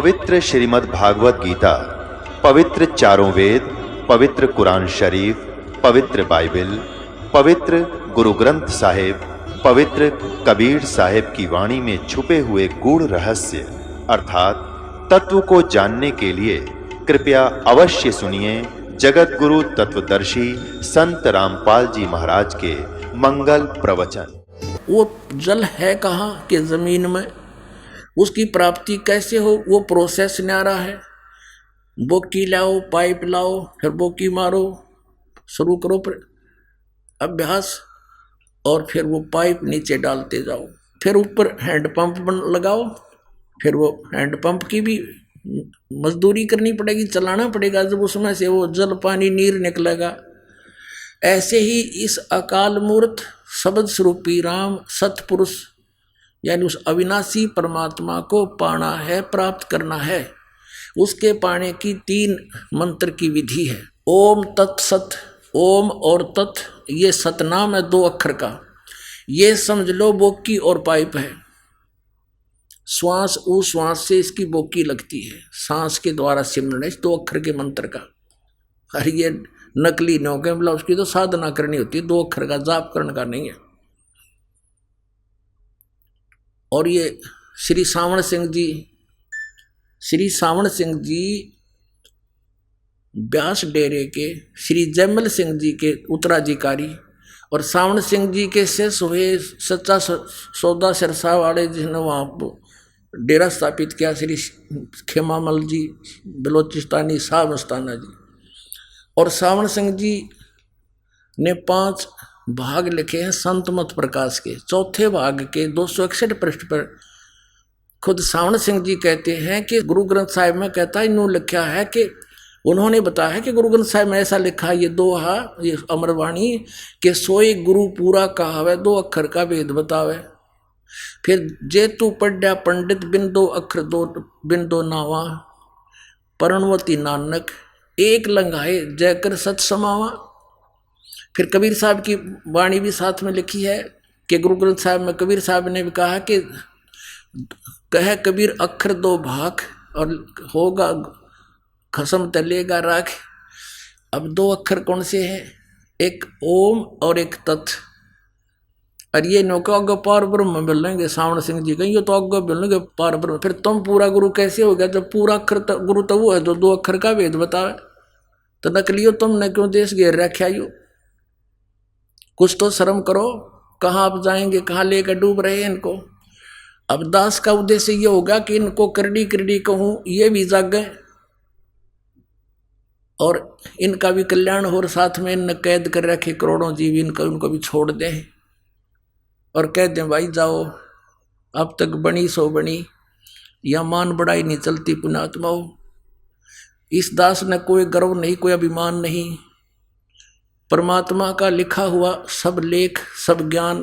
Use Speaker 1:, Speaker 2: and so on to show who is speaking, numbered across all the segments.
Speaker 1: पवित्र श्रीमद् भागवत गीता, पवित्र चारों वेद, पवित्र कुरान शरीफ, पवित्र बाइबल, पवित्र गुरु ग्रंथ साहिब, पवित्र कबीर साहिब की वाणी में छुपे हुए गूढ़ रहस्य अर्थात तत्व को जानने के लिए कृपया अवश्य सुनिए जगत गुरु तत्वदर्शी संत रामपाल जी महाराज के मंगल प्रवचन।
Speaker 2: वो जल है कहाँ कि जमीन में, उसकी प्राप्ति कैसे हो वो प्रोसेस न्यारा है। बोकी लाओ, पाइप लाओ, फिर बोकी मारो, शुरू करो अभ्यास, और फिर वो पाइप नीचे डालते जाओ, फिर ऊपर हैंडपंप लगाओ, फिर वो हैंडपंप की भी मजदूरी करनी पड़ेगी, चलाना पड़ेगा, जब उसमें से वो जल पानी नीर निकलेगा। ऐसे ही इस अकाल मूर्त शब्द स्वरूपी राम सतपुरुष यानी उस अविनाशी परमात्मा को पाना है, प्राप्त करना है। उसके पाने की 3 मंत्र की विधि है। ओम तत्सत, ओम और तत् ये सतनाम है 2 अक्षर का। ये समझ लो बोकी और पाइप है। श्वास श्वास से इसकी बोकी लगती है, सांस के द्वारा सिमरन है 2 अक्षर के मंत्र का। अरे ये नकली नौके मतलब उसकी तो साधना करनी होती है, 2 अक्षर का जाप करने का नहीं है। और ये श्री सावण सिंह जी व्यास डेरे के श्री जयमल सिंह जी के उत्तराधिकारी और सावण सिंह जी के शेष हुए सच्चा सौदा सिरसा वाले जिन्होंने वहाँ डेरा स्थापित किया, श्री खेमामल जी बलोचिस्तानी साहब मस्ताना जी। और सावण सिंह जी ने 5 भाग लिखे हैं संत मत प्रकाश के। चौथे भाग के 261 पृष्ठ पर खुद सावण सिंह जी कहते हैं कि गुरु ग्रंथ साहिब में कहता है, इन्होंने लिखा है कि उन्होंने बताया है कि गुरु ग्रंथ साहिब में ऐसा लिखा है, ये दोहा, ये अमरवाणी के सोई गुरु पूरा कहावे, 2 अक्षर का भेद बतावे। फिर जे तू पढ़या पंडित बिन 2 अक्षर बिन 2 नावा, परणवती नानक एक लंघाए जय कर सत समावा। फिर कबीर साहब की वाणी भी साथ में लिखी है कि गुरु ग्रंथ साहिब में कबीर साहब ने भी कहा कि कहे कबीर अक्षर 2 भाग और होगा खसम तलेगा राख। अब 2 अक्षर कौन से हैं? एक ओम और एक तत्। और ये नौका अग्ग पार ब्रह्म मिल लेंगे। सावण सिंह जी कहीं ये तो अग्ग मिल लेंगे पार ब्रह्म। फिर तुम पूरा गुरु कैसे हो गया जब पूरा अक्षर गुरु तो वो है जो 2 अक्षर का भेद बतावे। तो नकलियो तुमने क्यों देश घेर रखा यू? कुछ तो शर्म करो, कहाँ आप जाएंगे, कहाँ लेकर डूब रहे हैं इनको। अब दास का उद्देश्य ये होगा कि इनको करड़ी करड़ी कहूँ, ये भी जागे और इनका भी कल्याण हो, साथ में इन कैद कर रखे करोड़ों जीव, इनका उनको भी छोड़ दें और कह दें भाई जाओ, अब तक बनी सो बनी, या मान बढ़ाई नहीं चलती पुण्यात्माओं। इस दास ने कोई गर्व नहीं, कोई अभिमान नहीं। परमात्मा का लिखा हुआ सब लेख, सब ज्ञान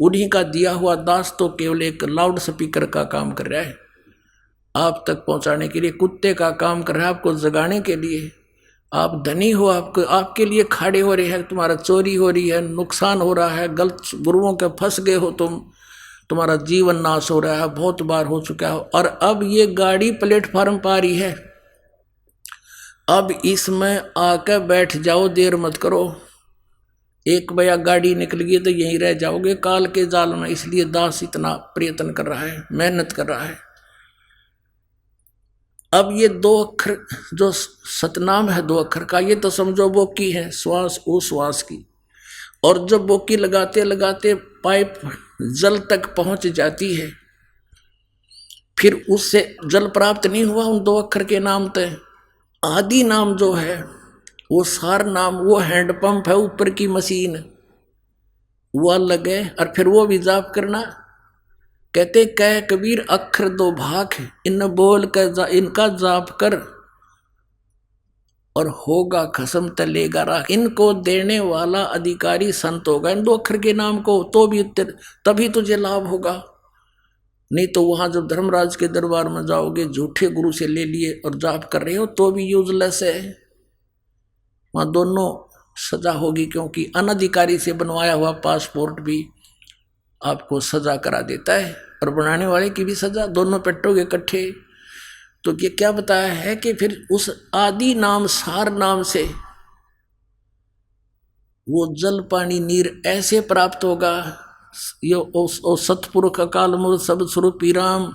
Speaker 2: उन्हीं का दिया हुआ दास तो केवल एक लाउड स्पीकर का काम कर रहा है, आप तक पहुंचाने के लिए कुत्ते का काम कर रहा है, आपको जगाने के लिए। आप धनी हो, आपको आपके लिए खड़े हो रहे हैं, तुम्हारा चोरी हो रही है, नुकसान हो रहा है, गलत गुरुओं के फंस गए हो तुम्हारा जीवन नाश हो रहा है, बहुत बार हो चुका है। और अब ये गाड़ी प्लेटफार्म पर आ रही है, अब इसमें आकर बैठ जाओ, देर मत करो। एक बया गाड़ी निकल गई तो यहीं रह जाओगे काल के जाल में। इसलिए दास इतना प्रयत्न कर रहा है, मेहनत कर रहा है। अब ये 2 अक्षर जो सतनाम है 2 अक्षर का, ये तो समझो बोकी है, श्वास श्वास की। और जब बोकी लगाते लगाते पाइप जल तक पहुंच जाती है, फिर उससे जल प्राप्त नहीं हुआ उन 2 अक्षर के नाम तय। आदि नाम जो है वो सार नाम, वो हैंडपंप है, ऊपर की मशीन वो अलग है। और फिर वो भी जाप करना, कहते कह कबीर अक्षर 2 भाग है, इन बोल कर इनका जाप कर और होगा खसम तलेगा राख। इनको देने वाला अधिकारी संत होगा इन 2 अक्षर के नाम को, तो भी तभी तुझे लाभ होगा। नहीं तो वहां जब धर्मराज के दरबार में जाओगे, झूठे गुरु से ले लिए और जाप कर रहे हो तो भी यूजलेस है, वहां दोनों सजा होगी। क्योंकि अनधिकारी से बनवाया हुआ पासपोर्ट भी आपको सजा करा देता है और बनाने वाले की भी सजा, दोनों पेटोगे इकट्ठे। तो ये क्या बताया है कि फिर उस आदि नाम सार नाम से वो जल पानी नीर ऐसे प्राप्त होगा। यो ओ सतपुरुष अकाल मूर्त सब स्वरूपी राम,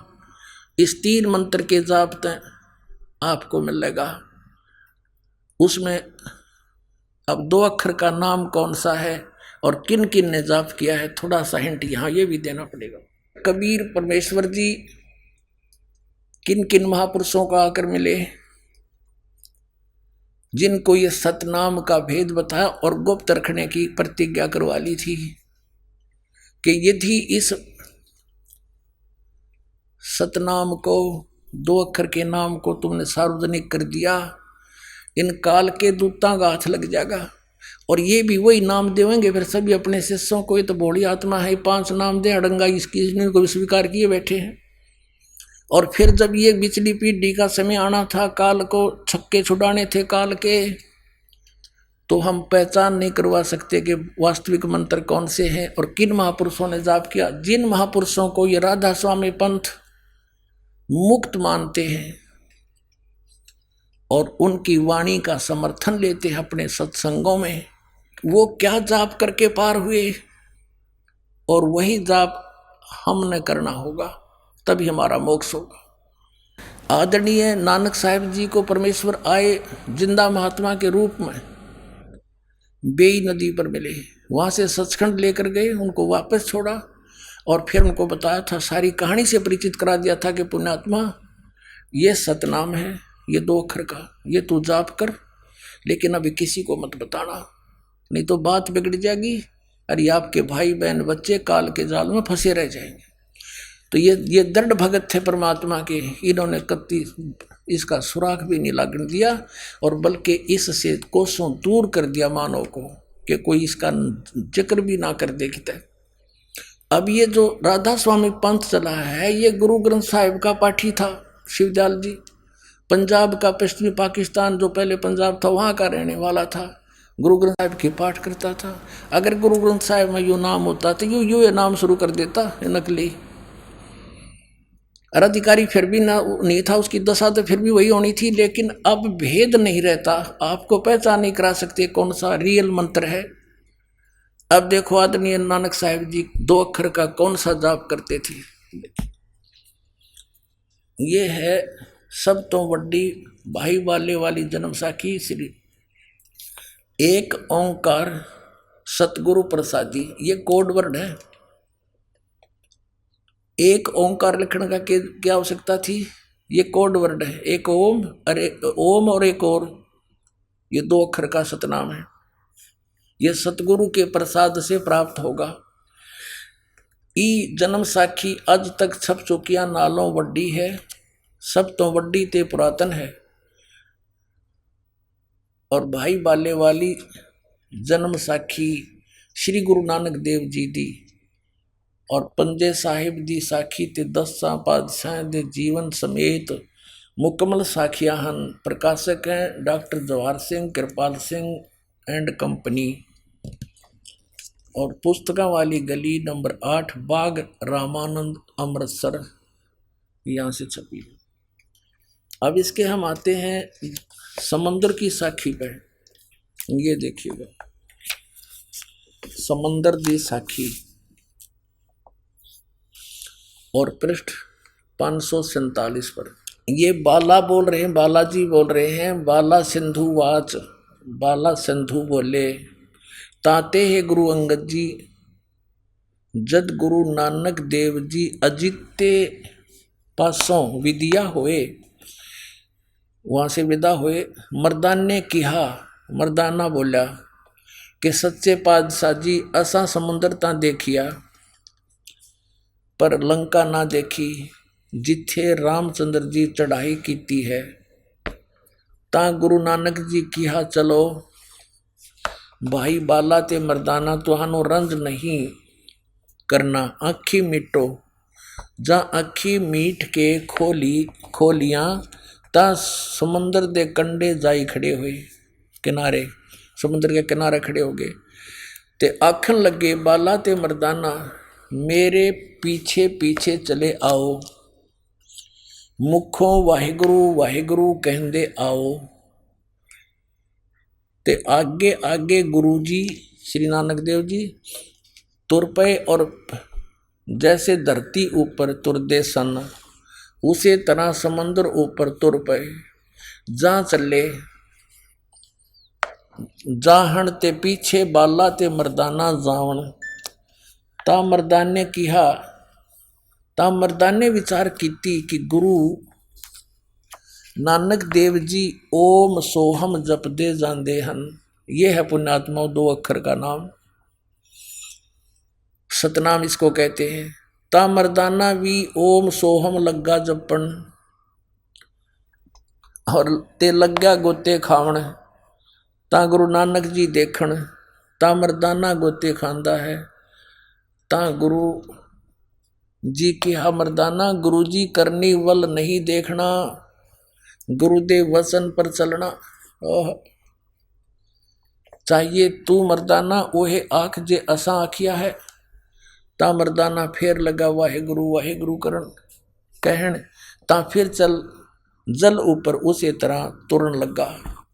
Speaker 2: इस 3 मंत्र के जाप आपको मिलेगा। उसमें अब 2 अक्षर का नाम कौन सा है और किन किन ने जाप किया है, थोड़ा सा हिंट यहाँ ये भी देना पड़ेगा। कबीर परमेश्वर जी किन किन महापुरुषों को आकर मिले, जिनको ये सतनाम का भेद बताया और गुप्त रखने की प्रतिज्ञा करवा ली थी कि यदि इस सतनाम को 2 अक्षर के नाम को तुमने सार्वजनिक कर दिया, इन काल के दूतां का हाथ लग जाएगा। और ये भी वही नाम देवेंगे फिर सभी अपने शिष्यों को। ये तो भोली आत्मा है, 5 नाम दे अड़ंगा इसकी को स्वीकार किए बैठे हैं। और फिर जब ये बिचली पीढ़ी का समय आना था, काल को छक्के छुड़ाने थे काल के, तो हम पहचान नहीं करवा सकते कि वास्तविक मंत्र कौन से हैं और किन महापुरुषों ने जाप किया। जिन महापुरुषों को ये राधा स्वामी पंथ मुक्त मानते हैं और उनकी वाणी का समर्थन लेते हैं अपने सत्संगों में, वो क्या जाप करके पार हुए, और वही जाप हमने करना होगा, तभी हमारा मोक्ष होगा। आदरणीय नानक साहिब जी को परमेश्वर आए जिंदा महात्मा के रूप में बेई नदी पर मिले, वहाँ से सचखंड लेकर गए, उनको वापस छोड़ा और फिर उनको बताया था, सारी कहानी से परिचित करा दिया था कि पुण्यात्मा ये सतनाम है, ये 2 अक्षर का, ये तू जाप कर, लेकिन अभी किसी को मत बताना, नहीं तो बात बिगड़ जाएगी, अरे आपके भाई बहन बच्चे काल के जाल में फंसे रह जाएंगे। तो ये दृढ़ भगत थे परमात्मा के, इन्होंने कत्ती इसका सुराग भी नहीं लगने दिया और बल्कि इससे कोसों दूर कर दिया मानव को कि कोई इसका जिक्र भी ना कर देखता है। अब ये जो राधा स्वामी पंथ चला है, ये गुरु ग्रंथ साहिब का पाठी था शिवदयाल जी, पंजाब का, पश्चिमी पाकिस्तान जो पहले पंजाब था वहाँ का रहने वाला था, गुरु ग्रंथ साहिब की पाठ करता था। अगर गुरु ग्रंथ साहिब में यूँ नाम होता तो यूँ ये नाम शुरू कर देता नकली, और अधिकारी फिर भी ना नहीं था, उसकी दशा तो फिर भी वही होनी थी। लेकिन अब भेद नहीं रहता, आपको पहचान नहीं करा सकते कौन सा रियल मंत्र है। अब देखो आदरणीय नानक साहिब जी 2 अक्षर का कौन सा जाप करते थे। ये है सब तो वड्डी भाई वाले वाली जन्म साखी श्री एक ओंकार सतगुरु प्रसादी, ये कोड वर्ड है। एक ओंकार लिखने का क्या आवश्यकता थी, ये कोड वर्ड है, एक ओम, अरे ओम और एक और, ये 2 अक्षर का सतनाम है। ये सतगुरु के प्रसाद से प्राप्त होगा। ई जन्म साखी अज तक छप चुकिया नालों वड्डी है, सब तो वड्डी ते पुरातन है। और भाई बाले वाली जन्म साखी श्री गुरु नानक देव जी दी, और पंजे साहिब दी साखी ते 10 पातशाह दे जीवन समेत मुकम्मल साखियां हन। प्रकाशक हैं doctor Jawahar Singh Kripal Singh and company, और पुस्तकां वाली गली नंबर 8 बाग रामानंद अमृतसर, यहाँ से छपी। अब इसके हम आते हैं समंदर की साखी पे, ये देखिएगा समंदर दी साखी, और पृष्ठ 547 पर। ये बाला बोल रहे हैं, बालाजी बोल रहे हैं। बाला सिंधु वाच, बाला सिंधु बोले, ताते है गुरु अंगद जी, जद गुरु नानक देव जी अजिते पासों विदिया होए, वहाँ से विदा हुए। मर्दान ने कहा, मर्दाना बोला कि सच्चे पातशाह जी असा समुंदर ता देखिया पर लंका ना देखी, जिथे रामचंद्र जी चढ़ाई कीती है। ता गुरु नानक जी कहा चलो भाई बाला ते मर्दाना, तुहानू रंज नहीं करना, आखी मीटो। जा आखी मीट के खोलियां ता समुंदर दे कंडे जाई खड़े हुए, किनारे समुद्र के किनारे खड़े हो गए, ते आखन लगे बाला ते मर्दाना मेरे पीछे पीछे चले आओ। मुखों वाहिगुरु वाहिगुरु कहंदे आओ, ते आगे आगे गुरु जी श्री नानक देव जी तुर पे, और जैसे धरती ऊपर तुरदे सन उसे तरह समंदर ऊपर तुर पे। जहाँ चले जाहण ते पीछे बाला ते मर्दाना जावण। ता मर्दाने किहा, ता मर्दाने विचार कीती कि गुरु नानक देव जी ओम सोहम जपदे जांदे हन। ये है पुण्यात्मा 2 अक्षर का नाम, सतनाम इसको कहते हैं। ता मर्दाना भी ओम सोहम लग्गा जपन, और ते लग्या गोते खावण। ता गुरु नानक जी देखण, ता मर्दाना गोते खांदा है। ता गुरु जी की हा मर्दाना, गुरु जी करनी वल नहीं देखना, गुरुदेव वचन पर चलना। ओह चाहिए तू मर्दाना ओहे आँख जे असा आखिया है। ता मर्दाना फेर लगा वाहिगुरु करन कहन। ता फिर चल जल ऊपर उसे तरह तुरन लगा।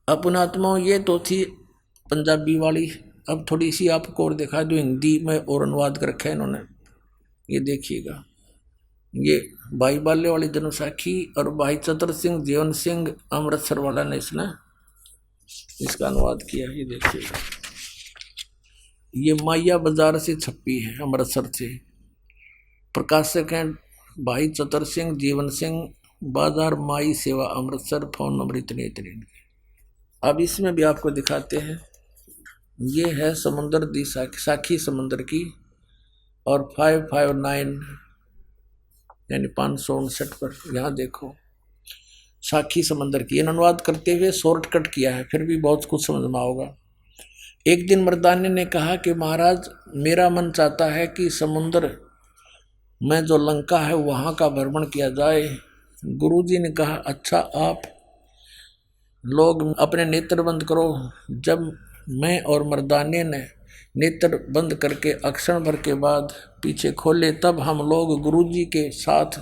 Speaker 2: अपन आत्माओं ये तो थी पंजाबी वाली, अब थोड़ी सी आपको और दिखा दो हिंदी में और अनुवाद कर रखा है इन्होंने। ये देखिएगा, ये भाई बाले वाली जनसाखी और भाई चतर सिंह जीवन सिंह अमृतसर वाला ने इसने इसका अनुवाद किया। ये देखिएगा, ये माया बाजार से छपी है, अमृतसर से। प्रकाशक हैं भाई चतर सिंह जीवन सिंह, बाजार माई सेवा अमृतसर, फोन नंबर इतने इतने। अब इसमें भी आपको दिखाते हैं। ये है समुंदर दी साखी समुंदर की, और 559 यानी 559 पर यहाँ देखो साखी समंदर की। अनुवाद करते हुए शॉर्टकट किया है, फिर भी बहुत कुछ समझ में आओगा। एक दिन मर्दाने ने कहा कि महाराज मेरा मन चाहता है कि समुद्र में जो लंका है वहाँ का भ्रमण किया जाए। गुरुजी ने कहा अच्छा आप लोग अपने नेत्र बंद करो। जब मैं और मर्दाने ने नेत्र बंद करके अक्षण भर के बाद पीछे खोले, तब हम लोग गुरुजी के साथ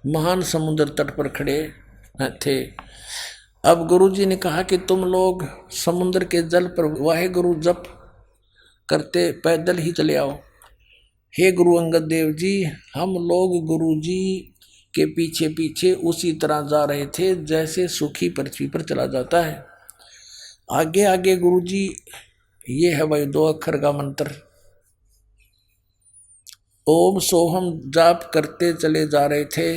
Speaker 2: महान समुद्र तट पर खड़े थे। अब गुरुजी ने कहा कि तुम लोग समुद्र के जल पर वाहेगुरु जप करते पैदल ही चले आओ। हे गुरु अंगद देव जी, हम लोग गुरुजी के पीछे पीछे उसी तरह जा रहे थे जैसे सूखी पृथ्वी पर चला जाता है। आगे आगे गुरुजी, ये है भाई 2 अक्षर का मंत्र, ओम सोहम जाप करते चले जा रहे थे।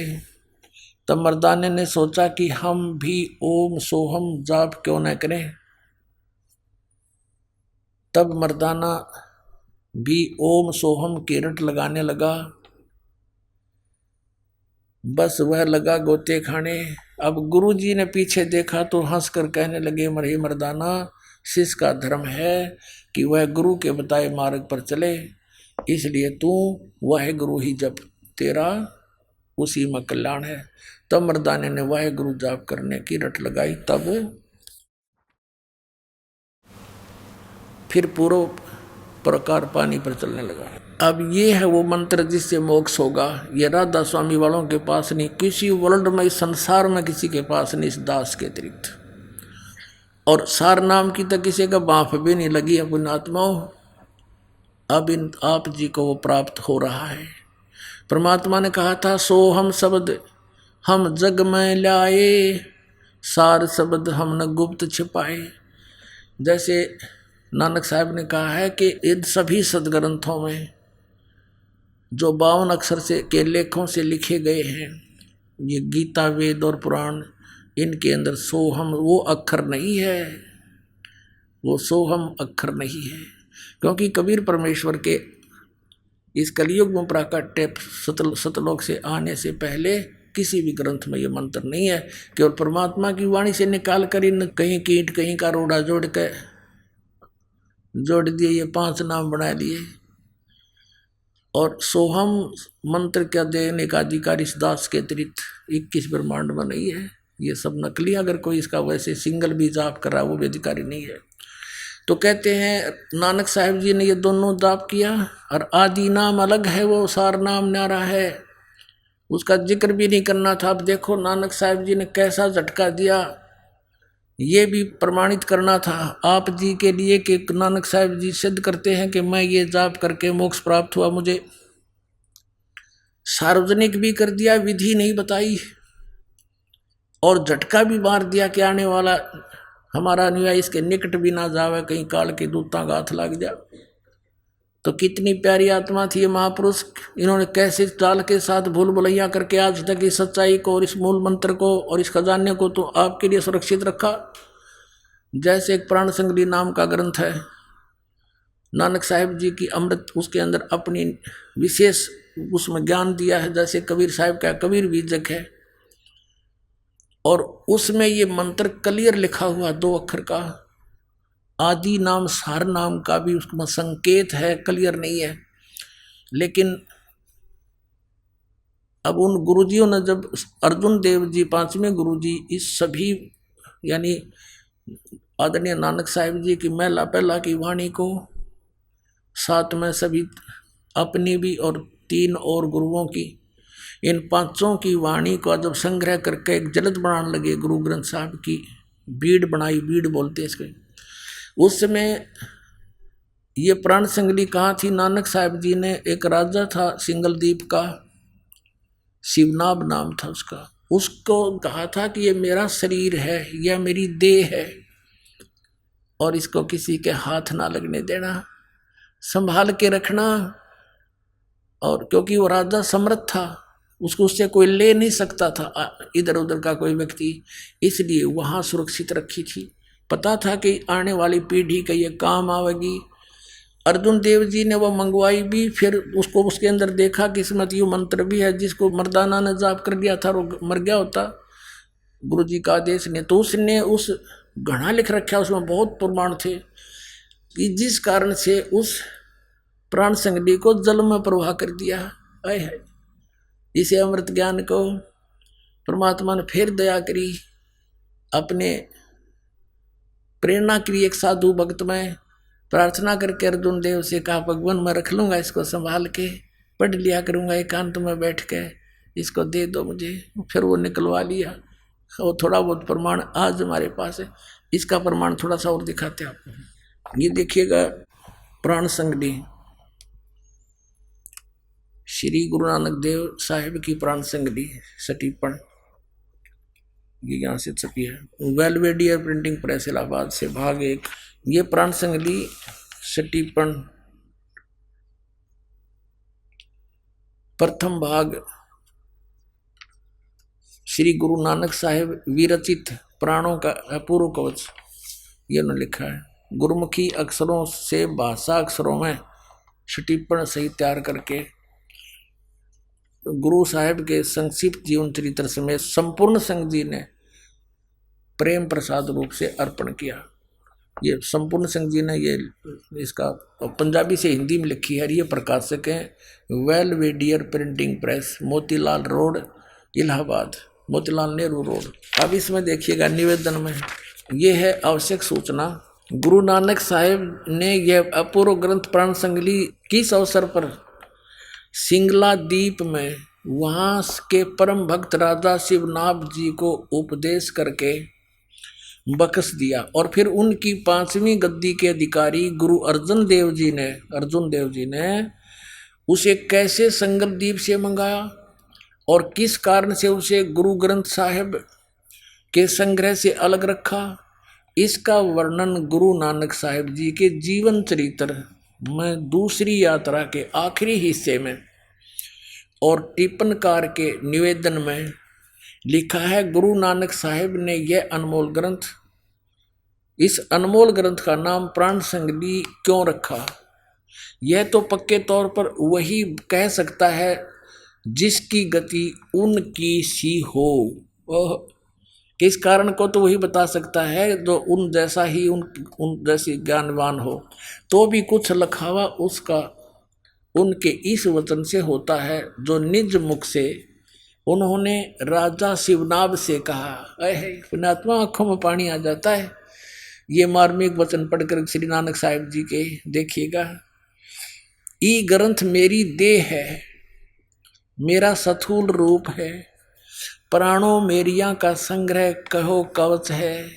Speaker 2: तब मर्दाने ने सोचा कि हम भी ओम सोहम जाप क्यों न करें। तब मर्दाना भी ओम सोहम की रट लगाने लगा। बस वह लगा गोते खाने। अब गुरुजी ने पीछे देखा तो हंसकर कहने लगे, मरे मर्दाना, शिष्य का धर्म है कि वह गुरु के बताए मार्ग पर चले, इसलिए तू वह गुरु ही जप, तेरा उसी में कल्याण है। तब मर्दाने ने वाहे गुरु जाप करने की रट लगाई। तब फिर पूर्व प्रकार पानी पर चलने लगा। अब ये है वो मंत्र जिससे मोक्ष होगा। ये राधा स्वामी वालों के पास नहीं, किसी वर्ल्ड में, इस संसार में किसी के पास नहीं, इस दास के अतिरिक्त। और सार नाम की तो किसी का बाँफ भी नहीं लगी है पुण्यात्माओं। अब इन आप जी को वो प्राप्त हो रहा है। परमात्मा ने कहा था सो हम शब्द हम जग में लाए, सार शब्द हमने गुप्त छिपाए। जैसे नानक साहब ने कहा है कि इन सभी सदग्रंथों में जो 52 अक्षर से के लेखों से लिखे गए हैं, ये गीता वेद और पुराण, इनके अंदर सोहम वो अक्षर नहीं है, वो सोहम अक्षर नहीं है। क्योंकि कबीर परमेश्वर के इस कलयुग में प्राकट्य सतलोक से आने से पहले किसी भी ग्रंथ में ये मंत्र नहीं है। केवल परमात्मा की वाणी से निकाल कर इन कहीं कीट कहीं का रोड़ा जोड़ दिए, ये 5 नाम बना दिए। और सोहम मंत्र क्या देने का अधिकारी इस दास के अतिरिक्त 21 ब्रह्मांड में नहीं है। ये सब नकली, अगर कोई इसका वैसे सिंगल भी जाप कर रहा वो भी अधिकारी नहीं है। तो कहते हैं नानक साहिब जी ने ये दोनों जाप किया, और आदि नाम अलग है, वो सार नाम न्यारा है। उसका जिक्र भी नहीं करना था। अब देखो नानक साहब जी ने कैसा झटका दिया, ये भी प्रमाणित करना था आप जी के लिए कि नानक साहब जी सिद्ध करते हैं कि मैं ये जाप करके मोक्ष प्राप्त हुआ। मुझे सार्वजनिक भी कर दिया, विधि नहीं बताई, और झटका भी मार दिया कि आने वाला हमारा अनुयायी इसके निकट भी ना जावे, कहीं काल के दूतां का हाथ लग जा। तो कितनी प्यारी आत्मा थी ये महापुरुष, इन्होंने कैसे चाल के साथ भूल भुलैया करके आज तक इस सच्चाई को और इस मूल मंत्र को और इस खजाने को तो आपके लिए सुरक्षित रखा। जैसे एक प्राण संगली नाम का ग्रंथ है, नानक साहिब जी की अमृत, उसके अंदर अपनी विशेष उसमें ज्ञान दिया है। जैसे कबीर साहिब का कबीर बीजक है, और उसमें ये मंत्र क्लियर लिखा हुआ 2 अक्षर का, आदि नाम सार नाम का भी उसमें संकेत है, क्लियर नहीं है। लेकिन अब उन गुरुजियों ने, जब अर्जुन देव जी 5वें गुरुजी इस सभी यानी आदरणीय नानक साहिब जी की महिला पहला की वाणी को, साथ में सभी अपनी भी और 3 और गुरुओं की, इन 5 की वाणी को जब संग्रह करके एक जलद बनाने लगे, गुरु ग्रंथ साहब की बीड़ बनाई, बीड़ बोलते हैं इसके। उसमें ये प्राण संगली कहाँ थी? नानक साहब जी ने, एक राजा था सिंगलदीप का, शिवनाभ नाम था उसका, उसको कहा था कि ये मेरा शरीर है, यह मेरी देह है, और इसको किसी के हाथ ना लगने देना, संभाल के रखना। और क्योंकि वो राजा समर्थ था, उसको उससे कोई ले नहीं सकता था इधर उधर का कोई व्यक्ति, इसलिए वहाँ सुरक्षित रखी थी। पता था कि आने वाली पीढ़ी का ये काम आवेगी। अर्जुन देव जी ने वो मंगवाई भी, फिर उसको उसके अंदर देखा कि इसमें तो ये मंत्र भी है, जिसको मर्दाना ने जाप कर दिया था वो मर गया होता गुरु जी का आदेश ने। तो उसने उस घड़ा लिख रखा, उसमें बहुत प्रमाण थे कि जिस कारण से उस प्राण संगली को जल में प्रवाह कर दिया। आए है इसे अमृत ज्ञान को परमात्मा ने फिर दया करी, अपने प्रेरणा करी। एक साधु भक्त में प्रार्थना करके अर्जुन देव से कहा, भगवान मैं रख लूँगा इसको संभाल के, पढ़ लिया करूँगा एकांत में बैठ के, इसको दे दो मुझे। फिर वो निकलवा लिया। वो थोड़ा बहुत प्रमाण आज हमारे पास है, इसका प्रमाण थोड़ा सा और दिखाते हैं आपको। ये देखिएगा प्राण संगली, श्री गुरु नानक देव साहिब की प्राण संगली सटीपन, ये यहाँ से छपी है, वेलवेडियर प्रिंटिंग प्रेस इलाहाबाद से, भाग 1। ये प्राण संगली सटीपन प्रथम भाग, श्री गुरु नानक साहिब विरचित प्राणों का अपूर्व कवच, ये उन्होंने लिखा है। गुरुमुखी अक्षरों से भाषा अक्षरों में सटीपन सही तैयार करके गुरु साहिब के संक्षिप्त जीवन चरित्र समेत संपूर्ण संघ जी ने प्रेम प्रसाद रूप से अर्पण किया। ये संपूर्ण संघ जी ने ये इसका पंजाबी से हिंदी में लिखी है। ये प्रकाशक हैं Belvedere printing press, Motilal road Allahabad, Motilal Nehru road. अब इसमें देखिएगा निवेदन में ये है आवश्यक सूचना, गुरु नानक साहिब ने यह अपूर्व ग्रंथ प्राण संगली किस अवसर पर सिंगला द्वीप में वहाँ के परम भक्त राजा शिवनाभ जी को उपदेश करके बख्श दिया, और फिर उनकी 5वीं गद्दी के अधिकारी गुरु अर्जुन देव जी ने उसे कैसे संगल द्वीप से मंगाया और किस कारण से उसे गुरु ग्रंथ साहिब के संग्रह से अलग रखा, इसका वर्णन गुरु नानक साहिब जी के जीवन चरित्र में दूसरी यात्रा के आखिरी हिस्से में और टिप्पणकार के निवेदन में लिखा है। गुरु नानक साहिब ने यह अनमोल ग्रंथ, इस अनमोल ग्रंथ का नाम प्राण संगली क्यों रखा? यह तो पक्के तौर पर वही कह सकता है जिसकी गति उनकी सी हो। किस कारण को तो वही बता सकता है जो उन जैसा ही उन जैसी ज्ञानवान हो। तो भी कुछ लखावा उसका उनके इस वचन से होता है जो निज मुख से उन्होंने राजा शिवनाभ से कहा। पुण्यात्मा आंखों में पानी आ जाता है ये मार्मिक वचन पढ़कर श्री नानक साहिब जी के। देखिएगा, ई ग्रंथ मेरी देह है, मेरा स्थूल रूप है, प्राणों मेरिया का संग्रह कहो कवच है,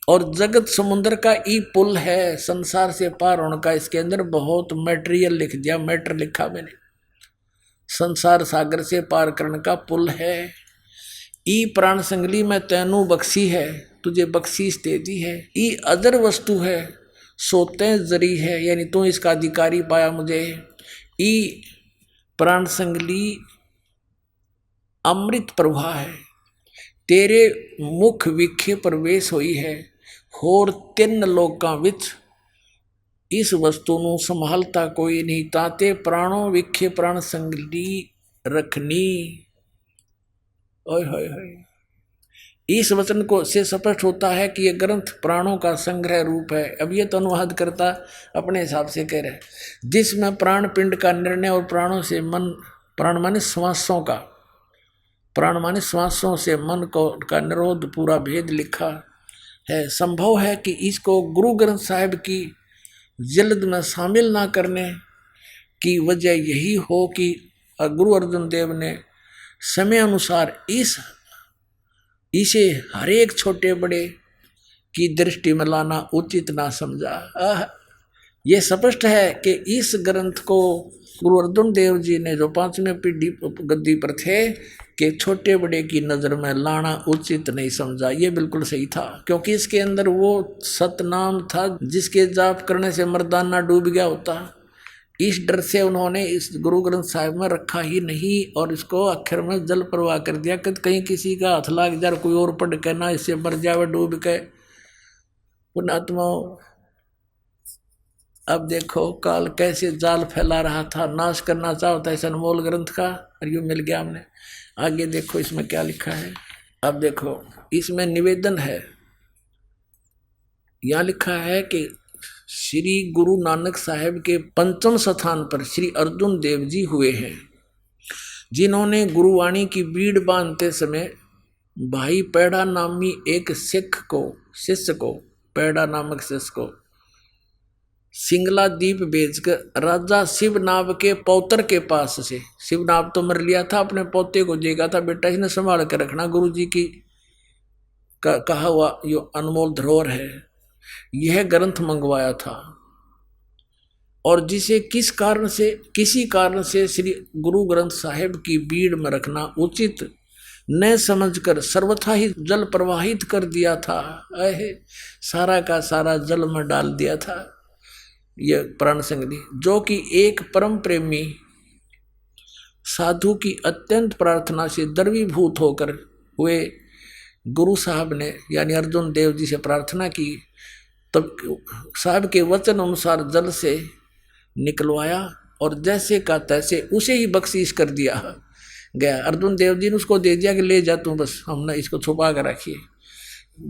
Speaker 2: और जगत समुद्र का ई पुल है, संसार से पार होने का। इसके अंदर बहुत मटेरियल लिख दिया, मैटर लिखा मैंने। संसार सागर से पार करने का पुल है। ई प्राण संगली में तैनू बख्शी है, तुझे बख्शीश दे दी है। ई अदर वस्तु है, सोते जरी है, यानी तू इसका अधिकारी पाया मुझे। ई प्राण संगली अमृत प्रभा है, तेरे मुख विखे प्रवेश हुई है, होर 3 लोकां विच इस वस्तु ਨੂੰ संभालता कोई नहीं, ताते प्राणों विखे प्राण संगली रखनी। ओए होए होए। इस वचन को से स्पष्ट होता है कि यह ग्रंथ प्राणों का संग्रह रूप है। अब ये तो अनुवाद करता अपने हिसाब से कह रहे, जिसमें प्राण पिंड का निर्णय और प्राणों से मन, प्राण माने श्वासों का, प्राण माने श्वासों से मन को का निरोध पूरा भेद लिखा है। संभव है कि इसको गुरु ग्रंथ साहिब की जल्द में शामिल ना करने की वजह यही हो कि गुरु अर्जुन देव ने समय अनुसार इसे हर एक छोटे बड़े की दृष्टि में लाना उचित ना समझा। ये स्पष्ट है कि इस ग्रंथ को गुरु अर्जुन देव जी ने जो 5वें पीढ़ी गद्दी पर थे कि छोटे बड़े की नज़र में लाना उचित नहीं समझा। ये बिल्कुल सही था, क्योंकि इसके अंदर वो सतनाम था जिसके जाप करने से मर्दाना डूब गया होता। इस डर से उन्होंने इस गुरु ग्रंथ साहिब में रखा ही नहीं और इसको आखिर में जल प्रवाह कर दिया कि कहीं किसी का हाथ लाग जाए, कोई और पढ़ के ना इससे मर जावे डूब के। पुणात्मा अब देखो काल कैसे जाल फैला रहा था, नाश करना चाहता है इस अनमोल ग्रंथ का, और यूँ मिल गया हमने। आगे देखो इसमें क्या लिखा है। अब देखो इसमें निवेदन है, यहाँ लिखा है कि श्री गुरु नानक साहेब के 5वें स्थान पर श्री अर्जुन देव जी हुए हैं, जिन्होंने गुरुवाणी की बीड़ बांधते समय भाई पैड़ा नामी एक शिष्य को पैड़ा नामक शिष्य को सिंगला द्वीप भेजकर राजा शिवनाभ के पौत्र के पास से, शिवनाभ तो मर लिया था, अपने पोते को देगा था, बेटा इसने संभाल कर रखना, गुरु जी की कहा हुआ यो अनमोल धरोहर है, यह ग्रंथ मंगवाया था। और जिसे किसी कारण से श्री गुरु ग्रंथ साहिब की बीड़ में रखना उचित न समझकर सर्वथा ही जल प्रवाहित कर दिया था, सारा का सारा जल में डाल दिया था। यह प्राण संगली जो कि एक परम प्रेमी साधु की अत्यंत प्रार्थना से द्रवीभूत होकर हुए गुरु साहब ने यानी अर्जुन देव जी से प्रार्थना की, तब साहब के वचन अनुसार जल से निकलवाया और जैसे का तैसे उसे ही बख्शीश कर दिया गया। अर्जुन देव जी ने उसको दे दिया कि ले जा तू, बस हमने इसको छुपा कर रखिए,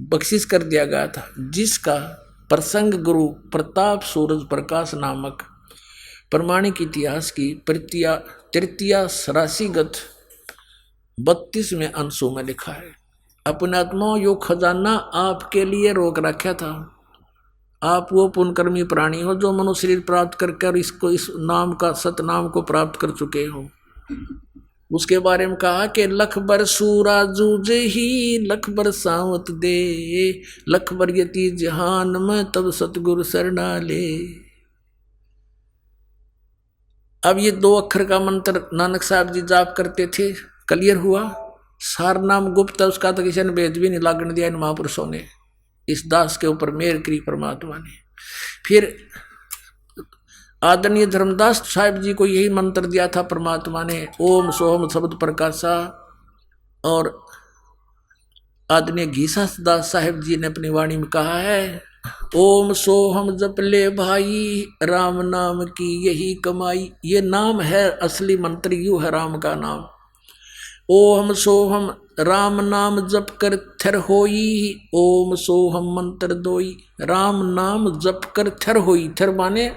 Speaker 2: बख्शीश कर दिया गया था। जिसका प्रसंग गुरु प्रताप सूरज प्रकाश नामक प्रमाणिक इतिहास की तृतीया राशिगत 32वें अंशों में लिखा है। अपने आत्माओं यो खजाना आपके लिए रोक रखा था। आप वो पुण्यकर्मी प्राणी हो जो मनुष्य शरीर प्राप्त करके इसको इस नाम का सतनाम को प्राप्त कर चुके हो। उसके बारे में कहा कि लख बर सूरा जूझ ही लख बर सावत दे, लख बर यति जहान में तब सतगुरु शरणा ले। अब ये 2 अक्षर का मंत्र नानक साहब जी जाप करते थे, क्लियर हुआ। सार नाम गुप्त है, उसका तो किसी ने भेद भी नहीं लागण दिया इन महापुरुषों ने, इस दास के ऊपर मेहर करी परमात्मा ने। फिर आदरणीय धर्मदास साहिब जी को यही मंत्र दिया था परमात्मा ने, ओम सोहम शब्द प्रकाशा। और आदरणीय घीसा दास साहिब जी ने अपनी वाणी में कहा है, ओम सोहम जप ले भाई राम नाम की यही कमाई। ये नाम है असली मंत्र, यू है राम का नाम। ओम सोहम राम नाम जप कर थर होई, ओम सोहम मंत्र दोई। राम नाम जप कर थर होई, थर माने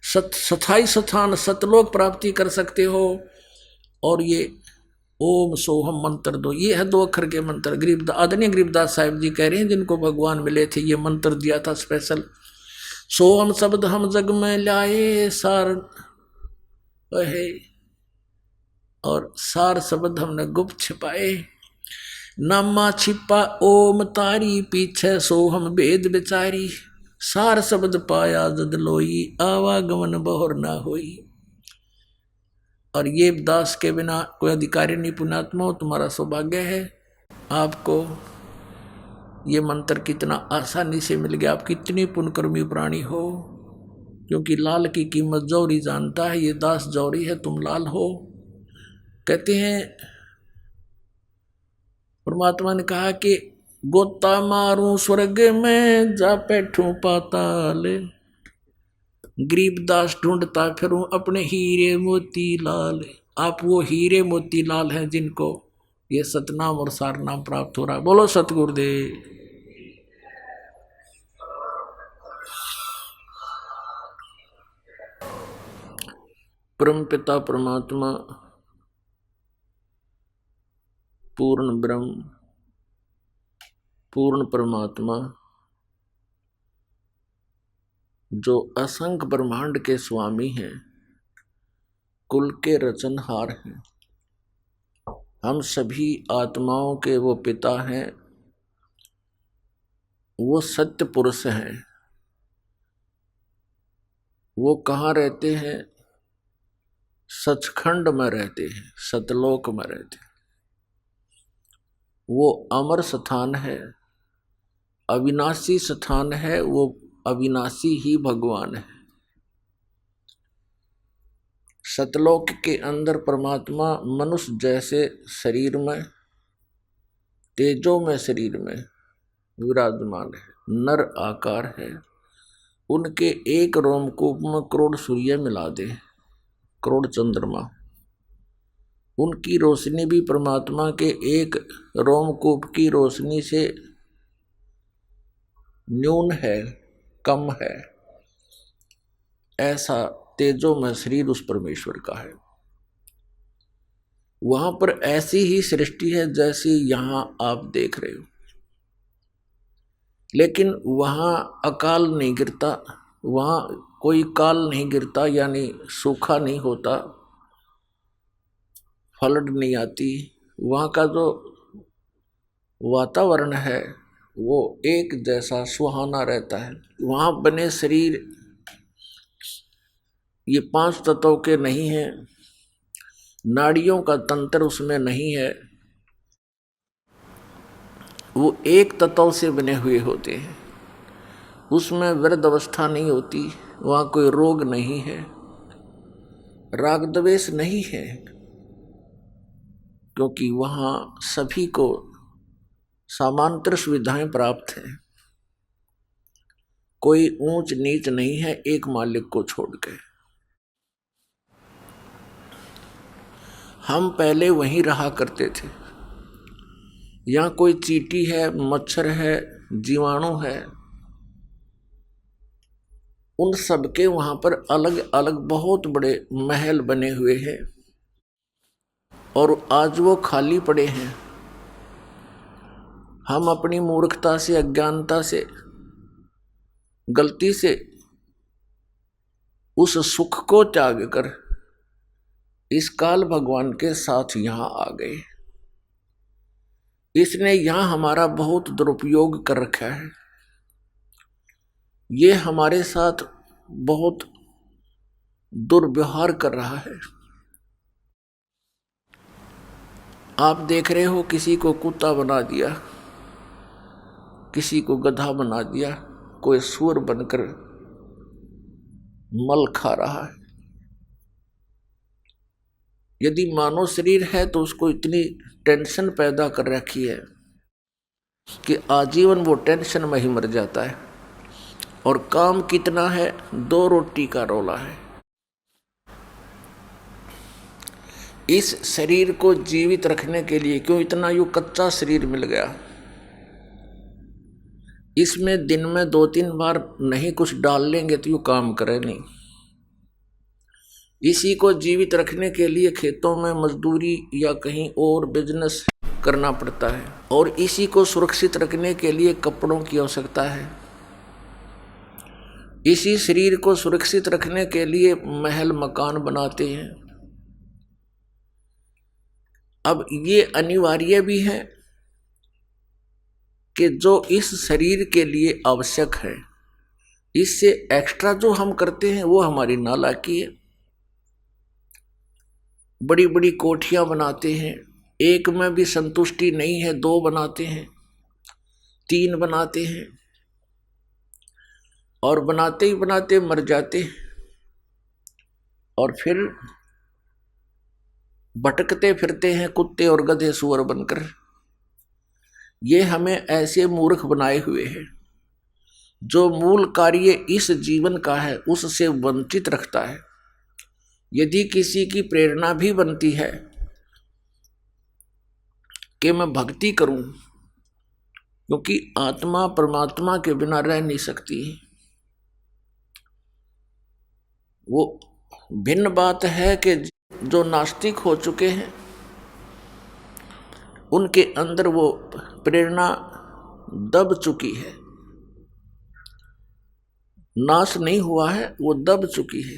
Speaker 2: स्थाई स्थान सतलोक प्राप्ति कर सकते हो। और ये ओम सोहम मंत्र दो, ये है 2 अक्षर के मंत्र। आदरणीय गरीबदास साहिब जी कह रहे हैं जिनको भगवान मिले थे, ये मंत्र दिया था स्पेशल। सोहम शब्द हम जग में लाए सार है, और सार शब्द हमने गुप्त छिपाए। नामा छिपा ओम तारी, पीछे सो हम वेद विचारी। सार शब्द पाया जद लोई, आवागमन बहुर ना होई। और ये दास के बिना कोई अधिकारी नहीं पुण्यात्मा, तुम्हारा सौभाग्य है। आपको ये मंत्र कितना आसानी से मिल गया। आप कितनी पुण्यकर्मी प्राणी हो, क्योंकि लाल की कीमत जौहरी जानता है। ये दास जौहरी है, तुम लाल हो। कहते हैं परमात्मा ने कहा कि गोता मारूं स्वर्ग में, जा बैठूं पाताल। गरीबदास ढूंढता फिरूं अपने हीरे मोती लाल। आप वो हीरे मोती लाल हैं जिनको ये सतनाम और सारनाम प्राप्त हो रहा है। बोलो सतगुरुदेव। परम पिता परमात्मा पूर्ण ब्रह्म पूर्ण परमात्मा जो असंख्य ब्रह्मांड के स्वामी हैं, कुल के रचनहार हैं, हम सभी आत्माओं के वो पिता हैं, वो सत्य पुरुष हैं। वो कहाँ रहते हैं? सचखंड में रहते हैं, सतलोक में रहते हैं। वो अमर स्थान है, अविनाशी स्थान है। वो अविनाशी ही भगवान है। सतलोक के अंदर परमात्मा मनुष्य जैसे शरीर में, तेजोमय शरीर में विराजमान है, नर आकार है। उनके एक रोमकूप में करोड़ सूर्य मिला दे, करोड़ चंद्रमा। उनकी रोशनी भी परमात्मा के एक रोमकूप की रोशनी से न्यून है, कम है। ऐसा तेजोमय शरीर उस परमेश्वर का है। वहां पर ऐसी ही सृष्टि है जैसी यहां आप देख रहे हो, लेकिन वहां अकाल नहीं गिरता, वहां कोई काल नहीं गिरता, यानी सूखा नहीं होता, फ्लड नहीं आती। वहाँ का जो वातावरण है वो एक जैसा सुहाना रहता है। वहाँ बने शरीर ये 5 तत्वों के नहीं हैं, नाड़ियों का तंत्र उसमें नहीं है, वो एक तत्व से बने हुए होते हैं। उसमें वृद्ध अवस्था नहीं होती, वहाँ कोई रोग नहीं है, राग द्वेष नहीं है, क्योंकि वहाँ सभी को समांतर सुविधाएं प्राप्त हैं। कोई ऊंच नीच नहीं है एक मालिक को छोड़ के। हम पहले वहीं रहा करते थे। यहाँ कोई चींटी है, मच्छर है, जीवाणु है, उन सबके वहाँ पर अलग अलग बहुत बड़े महल बने हुए हैं, और आज वो खाली पड़े हैं। हम अपनी मूर्खता से, अज्ञानता से, गलती से उस सुख को त्याग कर इस काल भगवान के साथ यहाँ आ गए। इसने यहाँ हमारा बहुत दुरुपयोग कर रखा है। ये हमारे साथ बहुत दुर्व्यवहार कर रहा है। आप देख रहे हो, किसी को कुत्ता बना दिया, किसी को गधा बना दिया, कोई सूअर बनकर मल खा रहा है। यदि मानव शरीर है तो उसको इतनी टेंशन पैदा कर रखी है कि आजीवन वो टेंशन में ही मर जाता है। और काम कितना है, 2 रोटी का रोला है। इस शरीर को जीवित रखने के लिए क्यों इतना यूं कच्चा शरीर मिल गया। इसमें दिन में 2-3 बार नहीं कुछ डाल लेंगे तो यूं काम करे नहीं। इसी को जीवित रखने के लिए खेतों में मजदूरी या कहीं और बिजनेस करना पड़ता है, और इसी को सुरक्षित रखने के लिए कपड़ों की आवश्यकता है। इसी शरीर को सुरक्षित रखने के लिए महल मकान बनाते हैं। अब ये अनिवार्य भी है कि जो इस शरीर के लिए आवश्यक है, इससे एक्स्ट्रा जो हम करते हैं वो हमारी नालायकी है। बड़ी बड़ी कोठियां बनाते हैं, एक में भी संतुष्टि नहीं है, 2 बनाते हैं, 3 बनाते हैं, और बनाते ही बनाते मर जाते हैं, और फिर भटकते फिरते हैं कुत्ते और गधे सुअर बनकर। ये हमें ऐसे मूर्ख बनाए हुए हैं। जो मूल कार्य इस जीवन का है उससे वंचित रखता है। यदि किसी की प्रेरणा भी बनती है कि मैं भक्ति करूं, क्योंकि आत्मा परमात्मा के बिना रह नहीं सकती, वो भिन्न बात है कि जो नास्तिक हो चुके हैं उनके अंदर वो प्रेरणा दब चुकी है, नाश नहीं हुआ है, वो दब चुकी है,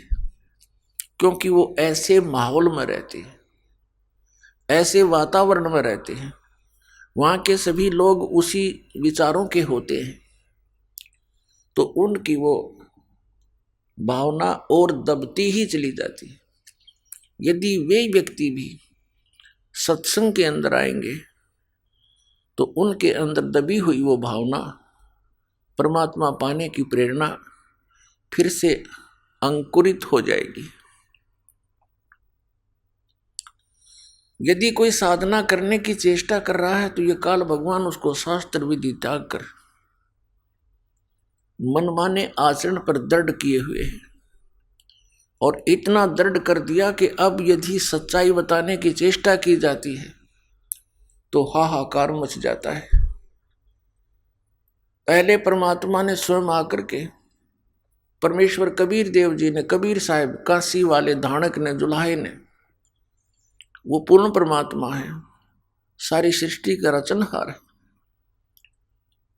Speaker 2: क्योंकि वो ऐसे माहौल में रहते हैं, ऐसे वातावरण में रहते हैं, वहाँ के सभी लोग उसी विचारों के होते हैं, तो उनकी वो भावना और दबती ही चली जाती है। यदि वे व्यक्ति भी सत्संग के अंदर आएंगे तो उनके अंदर दबी हुई वो भावना, परमात्मा पाने की प्रेरणा फिर से अंकुरित हो जाएगी। यदि कोई साधना करने की चेष्टा कर रहा है तो ये काल भगवान उसको शास्त्र विधि त्याग कर मनमाने आचरण पर दृढ़ किए हुए हैं, और इतना दृढ़ कर दिया कि अब यदि सच्चाई बताने की चेष्टा की जाती है तो हाहाकार मच जाता है। पहले परमात्मा ने स्वयं आकर के, परमेश्वर कबीर देव जी ने, कबीर साहिब, काशी वाले धाणक ने, जुलाहे ने, वो पूर्ण परमात्मा है, सारी सृष्टि का रचनहार है।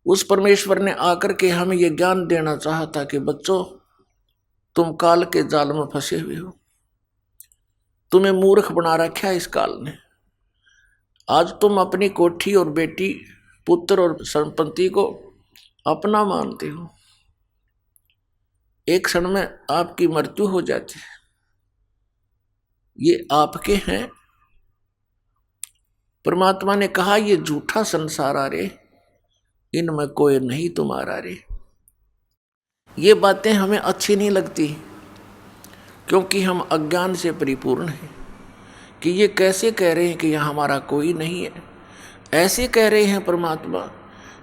Speaker 2: उस परमेश्वर ने आकर के हमें ये ज्ञान देना चाहता कि बच्चों, तुम काल के जाल में फंसे हुए हो, तुम्हें मूर्ख बना रखा है इस काल ने। आज तुम अपनी कोठी और बेटी, पुत्र और संपत्ति को अपना मानते हो, एक क्षण में आपकी मृत्यु हो जाती है। ये आपके हैं। परमात्मा ने कहा ये झूठा संसार आ रे, इनमें कोई नहीं तुम्हारा रे। ये बातें हमें अच्छी नहीं लगती, क्योंकि हम अज्ञान से परिपूर्ण हैं कि ये कैसे कह रहे हैं कि यहाँ हमारा कोई नहीं है। ऐसे कह रहे हैं परमात्मा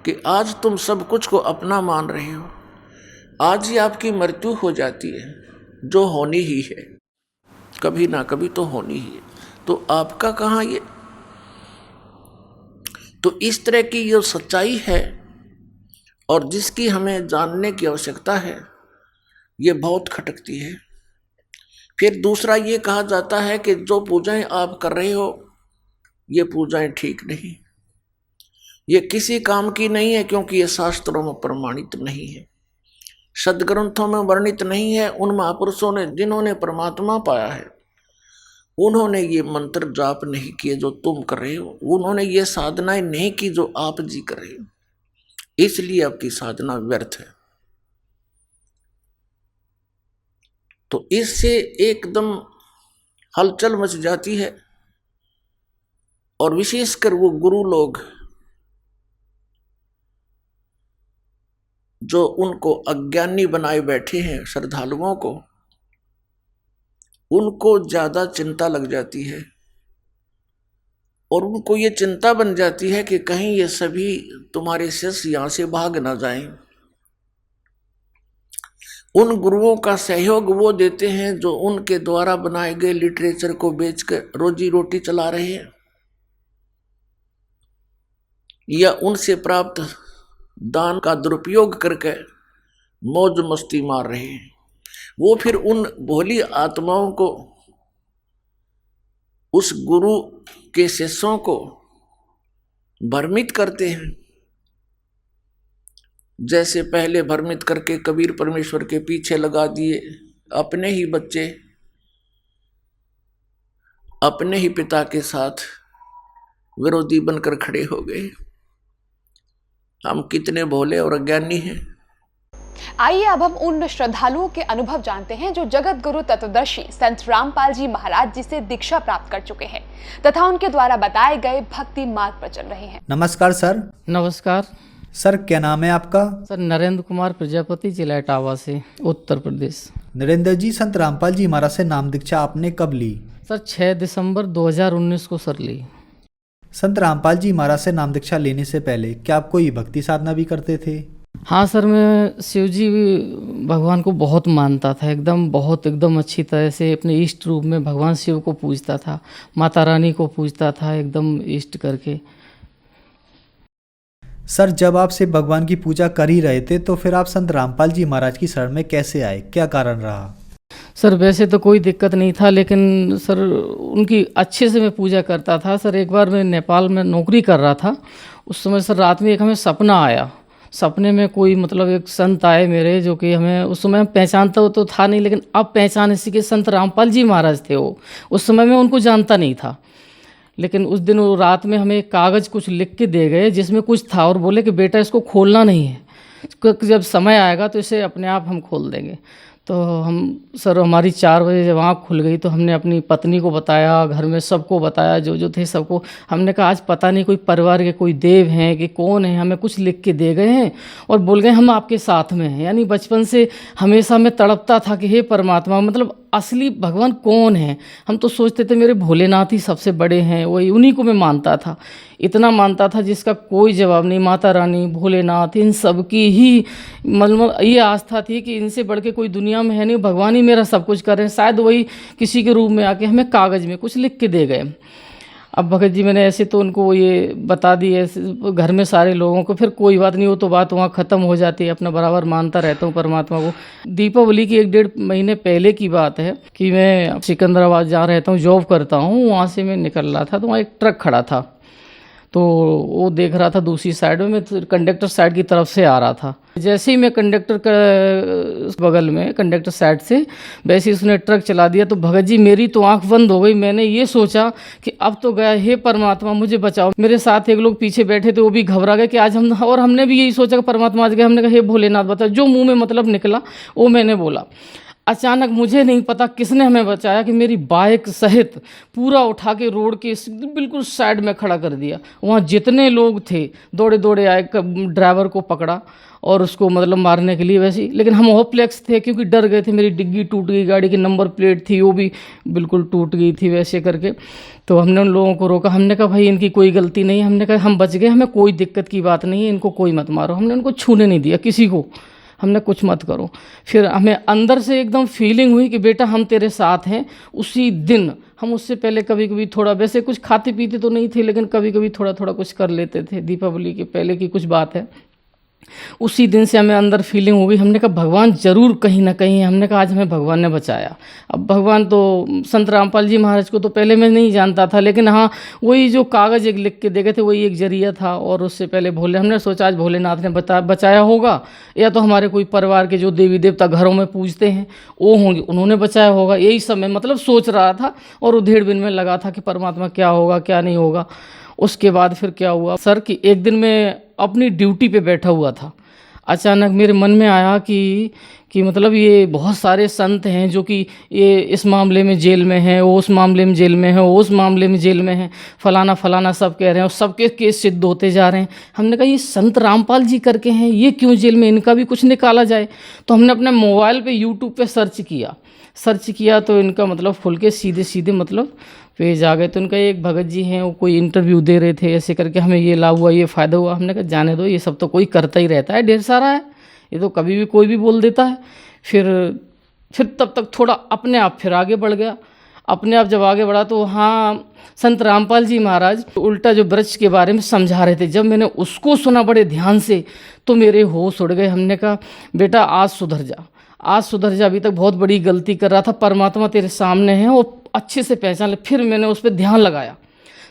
Speaker 2: कि आज तुम सब कुछ को अपना मान रहे हो, आज ही आपकी मृत्यु हो जाती है, जो होनी ही है, कभी ना कभी तो होनी ही है, तो आपका कहाँ ये। तो इस तरह की जो सच्चाई है और जिसकी हमें जानने की आवश्यकता है, ये बहुत खटकती है। फिर दूसरा ये कहा जाता है कि जो पूजाएं आप कर रहे हो ये पूजाएं ठीक नहीं, ये किसी काम की नहीं है, क्योंकि ये शास्त्रों में प्रमाणित नहीं है, सदग्रंथों में वर्णित नहीं है। उन महापुरुषों ने जिन्होंने परमात्मा पाया है, उन्होंने ये मंत्र जाप नहीं किए जो तुम कर रहे हो, उन्होंने ये साधनाएं नहीं की जो आप जी कर रहे हो, इसलिए आपकी साधना व्यर्थ है। तो इससे एकदम हलचल मच जाती है, और विशेषकर वो गुरु लोग जो उनको अज्ञानी बनाए बैठे हैं, श्रद्धालुओं को, उनको ज्यादा चिंता लग जाती है, और उनको ये चिंता बन जाती है कि कहीं ये सभी तुम्हारे शिष्य यहां से भाग ना जाएं। उन गुरुओं का सहयोग वो देते हैं जो उनके द्वारा बनाए गए लिटरेचर को बेचकर रोजी रोटी चला रहे हैं, या उनसे प्राप्त दान का दुरुपयोग करके मौज मस्ती मार रहे हैं। वो फिर उन भोली आत्माओं को, उस गुरु के शिष्यों को भ्रमित करते हैं, जैसे पहले भ्रमित करके कबीर परमेश्वर के पीछे लगा दिए अपने ही बच्चे, अपने ही पिता के साथ विरोधी बनकर खड़े हो गए। हम कितने भोले और अज्ञानी हैं।
Speaker 3: आइए अब हम उन श्रद्धालुओं के अनुभव जानते हैं जो जगत गुरु तत्वदर्शी संत रामपाल जी महाराज जी से दीक्षा प्राप्त कर चुके हैं तथा उनके द्वारा बताए गए भक्ति मार्ग पर चल रहे हैं।
Speaker 4: नमस्कार सर।
Speaker 5: नमस्कार
Speaker 4: सर, क्या नाम है आपका?
Speaker 5: सर, नरेंद्र कुमार प्रजापति, जिला इटावा से, उत्तर प्रदेश।
Speaker 4: नरेंद्र जी, संत रामपाल जी महाराज से नाम दीक्षा आपने कब ली?
Speaker 5: सर 6 दिसंबर 2019 को सर ली।
Speaker 4: संत रामपाल जी महाराज से नाम दीक्षा लेने से पहले क्या आप कोई भक्ति साधना भी करते थे?
Speaker 5: हाँ सर, मैं शिव जी भगवान को बहुत मानता था, एकदम अच्छी तरह से अपने इष्ट रूप में भगवान शिव को पूजता था, माता रानी को पूजता था एकदम इष्ट करके।
Speaker 4: सर, जब आप शिव भगवान की पूजा कर ही रहे थे तो फिर आप संत रामपाल जी महाराज की शरण में कैसे आए, क्या कारण रहा?
Speaker 5: सर वैसे तो कोई दिक्कत नहीं था, लेकिन सर उनकी अच्छे से मैं पूजा करता था। सर एक बार मैं नेपाल में नौकरी कर रहा था, उस समय सर रात में एक हमें सपना आया। सपने में कोई मतलब एक संत आए मेरे, जो कि हमें उस समय हम पहचानता तो था नहीं, लेकिन अब पहचान इसी के संत रामपाल जी महाराज थे वो। उस समय मैं उनको जानता नहीं था, लेकिन उस दिन वो रात में हमें एक कागज़ कुछ लिख के दे गए जिसमें कुछ था और बोले कि बेटा इसको खोलना नहीं है, जब समय आएगा तो इसे अपने आप हम खोल देंगे। तो हम सर हमारी 4 बजे जब आँख खुल गई तो हमने अपनी पत्नी को बताया, घर में सबको बताया, जो थे सबको। हमने कहा आज पता नहीं कोई परिवार के कोई देव हैं कि कौन है, हमें कुछ लिख के दे गए हैं और बोल गए हम आपके साथ में हैं। यानी बचपन से हमेशा मैं तड़पता था कि हे परमात्मा, मतलब असली भगवान कौन है। हम तो सोचते थे मेरे भोलेनाथ ही सबसे बड़े हैं, वही उन्हीं को मैं मानता था, इतना मानता था जिसका कोई जवाब नहीं। माता रानी, भोलेनाथ, इन सब की ही मतलब ये आस्था थी कि इनसे बढ़ के कोई दुनिया में है नहीं, भगवान ही मेरा सब कुछ कर रहे हैं। शायद वही किसी के रूप में आके हमें कागज़ में कुछ लिख के दे गए। अब भगत जी मैंने ऐसे तो उनको ये बता दी है घर में सारे लोगों को, फिर कोई बात नहीं, वो तो बात वहाँ ख़त्म हो जाती है। अपना बराबर मानता रहता हूँ परमात्मा को। दीपावली की 1-1.5 महीने पहले की बात है कि मैं सिकंदराबाद जा रहता हूँ, जॉब करता हूँ, वहाँ से मैं निकल रहा था तो वहाँ एक ट्रक खड़ा था, तो वो देख रहा था दूसरी साइड में, मैं कंडक्टर साइड की तरफ से आ रहा था। जैसे ही मैं कंडक्टर का बगल में कंडक्टर साइड से वैसे ही उसने ट्रक चला दिया, तो भगत जी मेरी तो आंख बंद हो गई। मैंने ये सोचा कि अब तो गया, हे परमात्मा मुझे बचाओ। मेरे साथ एक लोग पीछे बैठे थे, वो भी घबरा गए कि आज हम, और हमने भी यही सोचा कि परमात्मा आज गए। हमने कहा हे भोलेनाथ बचाओ, जो मुँह में मतलब निकला वो मैंने बोला। अचानक मुझे नहीं पता किसने हमें बचाया कि मेरी बाइक सहित पूरा उठा के रोड के बिल्कुल साइड में खड़ा कर दिया। वहाँ जितने लोग थे दौड़े दौड़े आए, ड्राइवर को पकड़ा और उसको मतलब मारने के लिए वैसे ही, लेकिन हम होपलेस थे क्योंकि डर गए थे। मेरी डिग्गी टूट गई, गाड़ी की नंबर प्लेट थी वो भी बिल्कुल टूट गई थी वैसे करके। तो हमने उन लोगों को रोका, हमने कहा भाई इनकी कोई गलती नहीं, हमने कहा हम बच गए, हमें कोई दिक्कत की बात नहीं है, इनको कोई मत मारो। हमने उनको छूने नहीं दिया किसी को, हमने कुछ मत करो। फिर हमें अंदर से एकदम फीलिंग हुई कि बेटा हम तेरे साथ हैं। उसी दिन हम, उससे पहले कभी कभी थोड़ा वैसे कुछ खाते पीते तो नहीं थे, लेकिन कभी कभी थोड़ा थोड़ा कुछ कर लेते थे। दीपावली के पहले की कुछ बात है। उसी दिन से हमें अंदर फीलिंग हो गई, हमने कहा भगवान जरूर कहीं ना कहीं है। हमने कहा आज हमें भगवान ने बचाया। अब भगवान तो संत रामपाल जी महाराज को तो पहले मैं नहीं जानता था, लेकिन हाँ वही जो कागज़ एक लिख के दे गए थे वही एक जरिया था। और उससे पहले हमने सोचा आज भोलेनाथ ने बचाया होगा, या तो हमारे कोई परिवार के जो देवी देवता घरों में पूजते हैं वो होंगे, उन्होंने बचाया होगा। यही सब मैं मतलब सोच रहा था और उधेड़ बिन में लगा था कि परमात्मा क्या होगा क्या नहीं होगा। उसके बाद फिर क्या हुआ सर कि एक दिन मैं अपनी ड्यूटी पे बैठा हुआ था, अचानक मेरे मन में आया कि मतलब ये बहुत सारे संत हैं जो कि ये इस मामले में जेल में हैं, वो उस मामले में जेल में है, वो उस मामले में जेल में है, फलाना फलाना सब कह रहे हैं और सबके केस सिद्ध होते जा रहे हैं। हमने कहा ये संत रामपाल जी करके हैं, ये क्यों जेल में, इनका भी कुछ निकाला जाए। तो हमने अपने मोबाइल पे यूट्यूब पे सर्च किया तो इनका मतलब खुल के सीधे मतलब पेज आ गए। तो उनका एक भगत जी हैं, वो कोई इंटरव्यू दे रहे थे, ऐसे करके हमें ये लाभ हुआ, ये फ़ायदा हुआ। हमने कहा जाने दो, ये सब तो कोई करता ही रहता है, ढेर सारा है, ये तो कभी भी कोई भी बोल देता है। फिर तब तक थोड़ा अपने आप फिर आगे बढ़ गया। अपने आप जब आगे बढ़ा तो हाँ संत रामपाल जी महाराज उल्टा जो वृक्ष के बारे में समझा रहे थे, जब मैंने उसको सुना बड़े ध्यान से तो मेरे होश उड़ गए। हमने कहा बेटा आज सुधर जा, अभी तक बहुत बड़ी गलती कर रहा था, परमात्मा तेरे सामने है और अच्छे से पहचान ले। फिर मैंने उस पर ध्यान लगाया,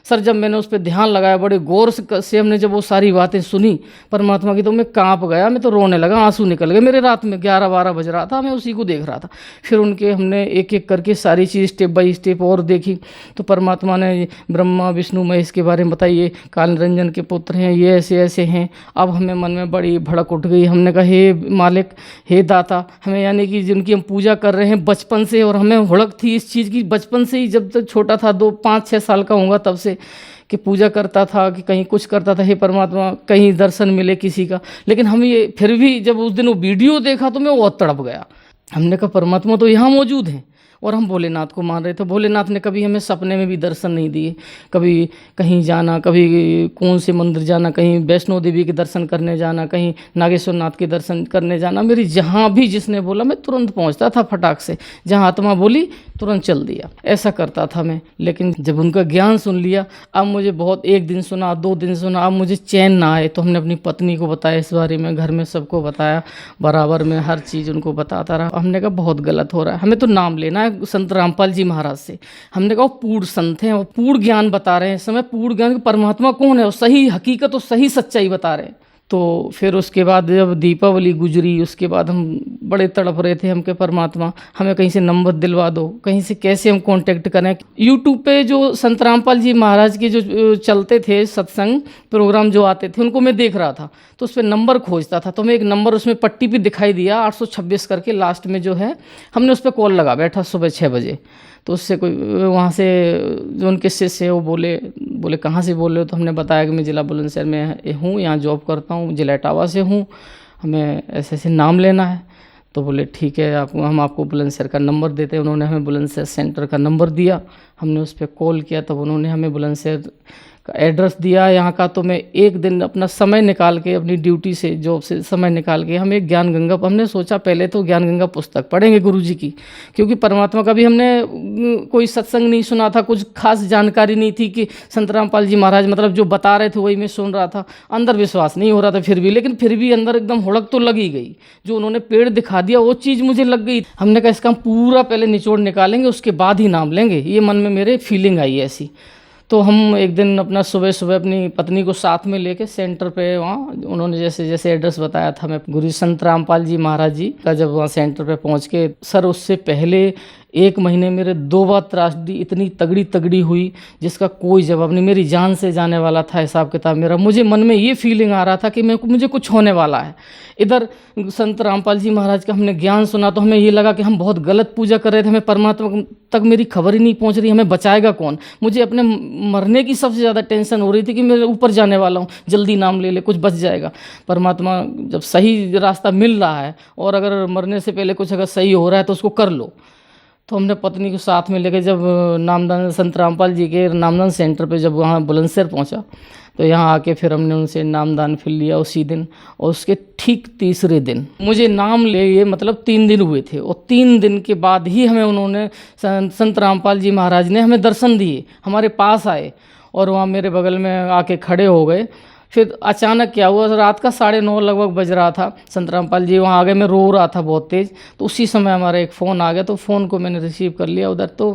Speaker 5: सर जब मैंने उस पर ध्यान लगाया, बड़े गौर से हमने जब वो सारी बातें सुनी परमात्मा की, तो मैं कांप गया, मैं तो रोने लगा, आंसू निकल गए मेरे। रात में 11-12 बज रहा था, मैं उसी को देख रहा था। फिर उनके हमने एक एक करके सारी चीज़ स्टेप बाय स्टेप और देखी, तो परमात्मा ने ब्रह्मा विष्णु महेश के बारे में बताइए, काल निरंजन के पुत्र हैं, ये ऐसे ऐसे हैं। अब हमें मन में बड़ी भड़क उठ गई। हमने कहा हे मालिक, हे दाता, हमें यानी कि जिनकी हम पूजा कर रहे हैं बचपन से, और हमें हुड़क थी इस चीज़ की बचपन से ही, जब तक छोटा था 2-5-6 साल का होगा तब से, कि पूजा करता था कि कहीं कुछ करता था, हे परमात्मा कहीं दर्शन मिले किसी का। लेकिन हम ये फिर भी जब उस दिन वो वीडियो देखा तो मैं बहुत तड़प गया। हमने कहा परमात्मा तो यहाँ मौजूद हैं, और हम भोलेनाथ को मान रहे थे। भोलेनाथ ने कभी हमें सपने में भी दर्शन नहीं दिए। कभी कहीं जाना, कभी कौन से मंदिर जाना, कहीं वैष्णो देवी के दर्शन करने जाना, कहीं नागेश्वर नाथ के दर्शन करने जाना, मेरी जहाँ भी जिसने बोला मैं तुरंत पहुँचता था फटाक से, जहाँ आत्मा बोली तुरंत चल दिया, ऐसा करता था मैं। लेकिन जब उनका ज्ञान सुन लिया, अब मुझे बहुत, 1 दिन सुना, 2 दिन सुना, अब मुझे चैन ना आए, तो हमने अपनी पत्नी को बताया इस बारे में, घर में सबको बताया, बराबर में हर चीज़ उनको बताता रहा। हमने कहा बहुत गलत हो रहा है, हमें तो नाम लेना है संत रामपाल जी महाराज से। हमने कहा वो पूर्ण संत हैं, वो पूर्ण ज्ञान बता रहे हैं इस समय, पूर्ण ज्ञान, परमात्मा कौन है, वो सही हकीकत और सही सच्चाई बता रहे हैं। तो फिर उसके बाद जब दीपावली गुजरी, उसके बाद हम बड़े तड़प रहे थे, हम के परमात्मा हमें कहीं से नंबर दिलवा दो, कहीं से कैसे हम कांटेक्ट करें। यूट्यूब पे जो संत रामपाल जी महाराज के जो चलते थे सत्संग प्रोग्राम जो आते थे, उनको मैं देख रहा था, तो उस पर नंबर खोजता था, तो मैं एक नंबर उसमें पट्टी पे दिखाई दिया 826 करके, लास्ट में जो है, हमने उस पर कॉल लगा बैठा सुबह 6 बजे। तो उससे कोई वहाँ से जो उनके शिष्य है वो बोले कहाँ से बोल रहे हो, तो हमने बताया कि मैं ज़िला बुलंदशहर में हूँ, यहाँ जॉब करता हूँ, जिला इटावा से हूँ, हमें ऐसे ऐसे नाम लेना है। तो बोले ठीक है, हम आपको बुलंदशहर का नंबर देते हैं। उन्होंने हमें बुलंदशहर सेंटर का नंबर दिया, हमने उस पर कॉल किया, तब उन्होंने हमें बुलंदशहर का एड्रेस दिया यहाँ का। तो मैं एक दिन अपना समय निकाल के, अपनी ड्यूटी से, जॉब से समय निकाल के, हम एक ज्ञान गंगा, हमने सोचा पहले तो ज्ञान गंगा पुस्तक पढ़ेंगे गुरुजी की, क्योंकि परमात्मा का भी हमने कोई सत्संग नहीं सुना था, कुछ खास जानकारी नहीं थी कि संत रामपाल जी महाराज मतलब जो बता रहे थे वही मैं सुन रहा था। अंदर विश्वास नहीं हो रहा था फिर भी, लेकिन फिर भी अंदर एकदम हुड़क तो लगी गई। जो उन्होंने पेड़ दिखा दिया वो चीज़ मुझे लग गई। हमने कहा इसका हम पूरा पहले निचोड़ निकालेंगे, उसके बाद ही नाम लेंगे, ये मन में मेरे फीलिंग आई ऐसी। तो हम एक दिन अपना सुबह सुबह अपनी पत्नी को साथ में लेके सेंटर पे, वहाँ उन्होंने जैसे जैसे एड्रेस बताया था, मैं गुरु संत रामपाल जी महाराज जी का जब वहाँ सेंटर पे पहुँच के, सर उससे पहले 1 महीने मेरे 2 बार त्रासदी इतनी तगड़ी हुई जिसका कोई जवाब नहीं। मेरी जान से जाने वाला था हिसाब किताब मेरा। मुझे मन में ये फीलिंग आ रहा था कि मुझे कुछ होने वाला है। इधर संत रामपाल जी महाराज का हमने ज्ञान सुना तो हमें ये लगा कि हम बहुत गलत पूजा कर रहे थे, हमें परमात्मा तक मेरी खबर ही नहीं पहुंच रही, हमें बचाएगा कौन। मुझे अपने मरने की सबसे ज़्यादा टेंशन हो रही थी कि मैं ऊपर जाने वाला हूँ, जल्दी नाम ले कुछ बच जाएगा। परमात्मा जब सही रास्ता मिल रहा है और अगर मरने से पहले कुछ अगर सही हो रहा है तो उसको कर लो। तो हमने पत्नी को साथ में लेकर जब नामदान संत रामपाल जी के नामदान सेंटर पे जब वहाँ बुलंदशहर पहुँचा, तो यहाँ आके फिर हमने उनसे नामदान फिर लिया उसी दिन। और उसके ठीक तीसरे दिन मुझे नाम लिए मतलब 3 दिन हुए थे, और 3 दिन के बाद ही हमें उन्होंने संत रामपाल जी महाराज ने हमें दर्शन दिए, हमारे पास आए और वहाँ मेरे बगल में आके खड़े हो गए। फिर अचानक क्या हुआ, रात का 9:30 लगभग बज रहा था, संत रामपाल जी वहाँ आ गए। मैं रो रहा था बहुत तेज़, तो उसी समय हमारा एक फ़ोन आ गया, तो फ़ोन को मैंने रिसीव कर लिया उधर। तो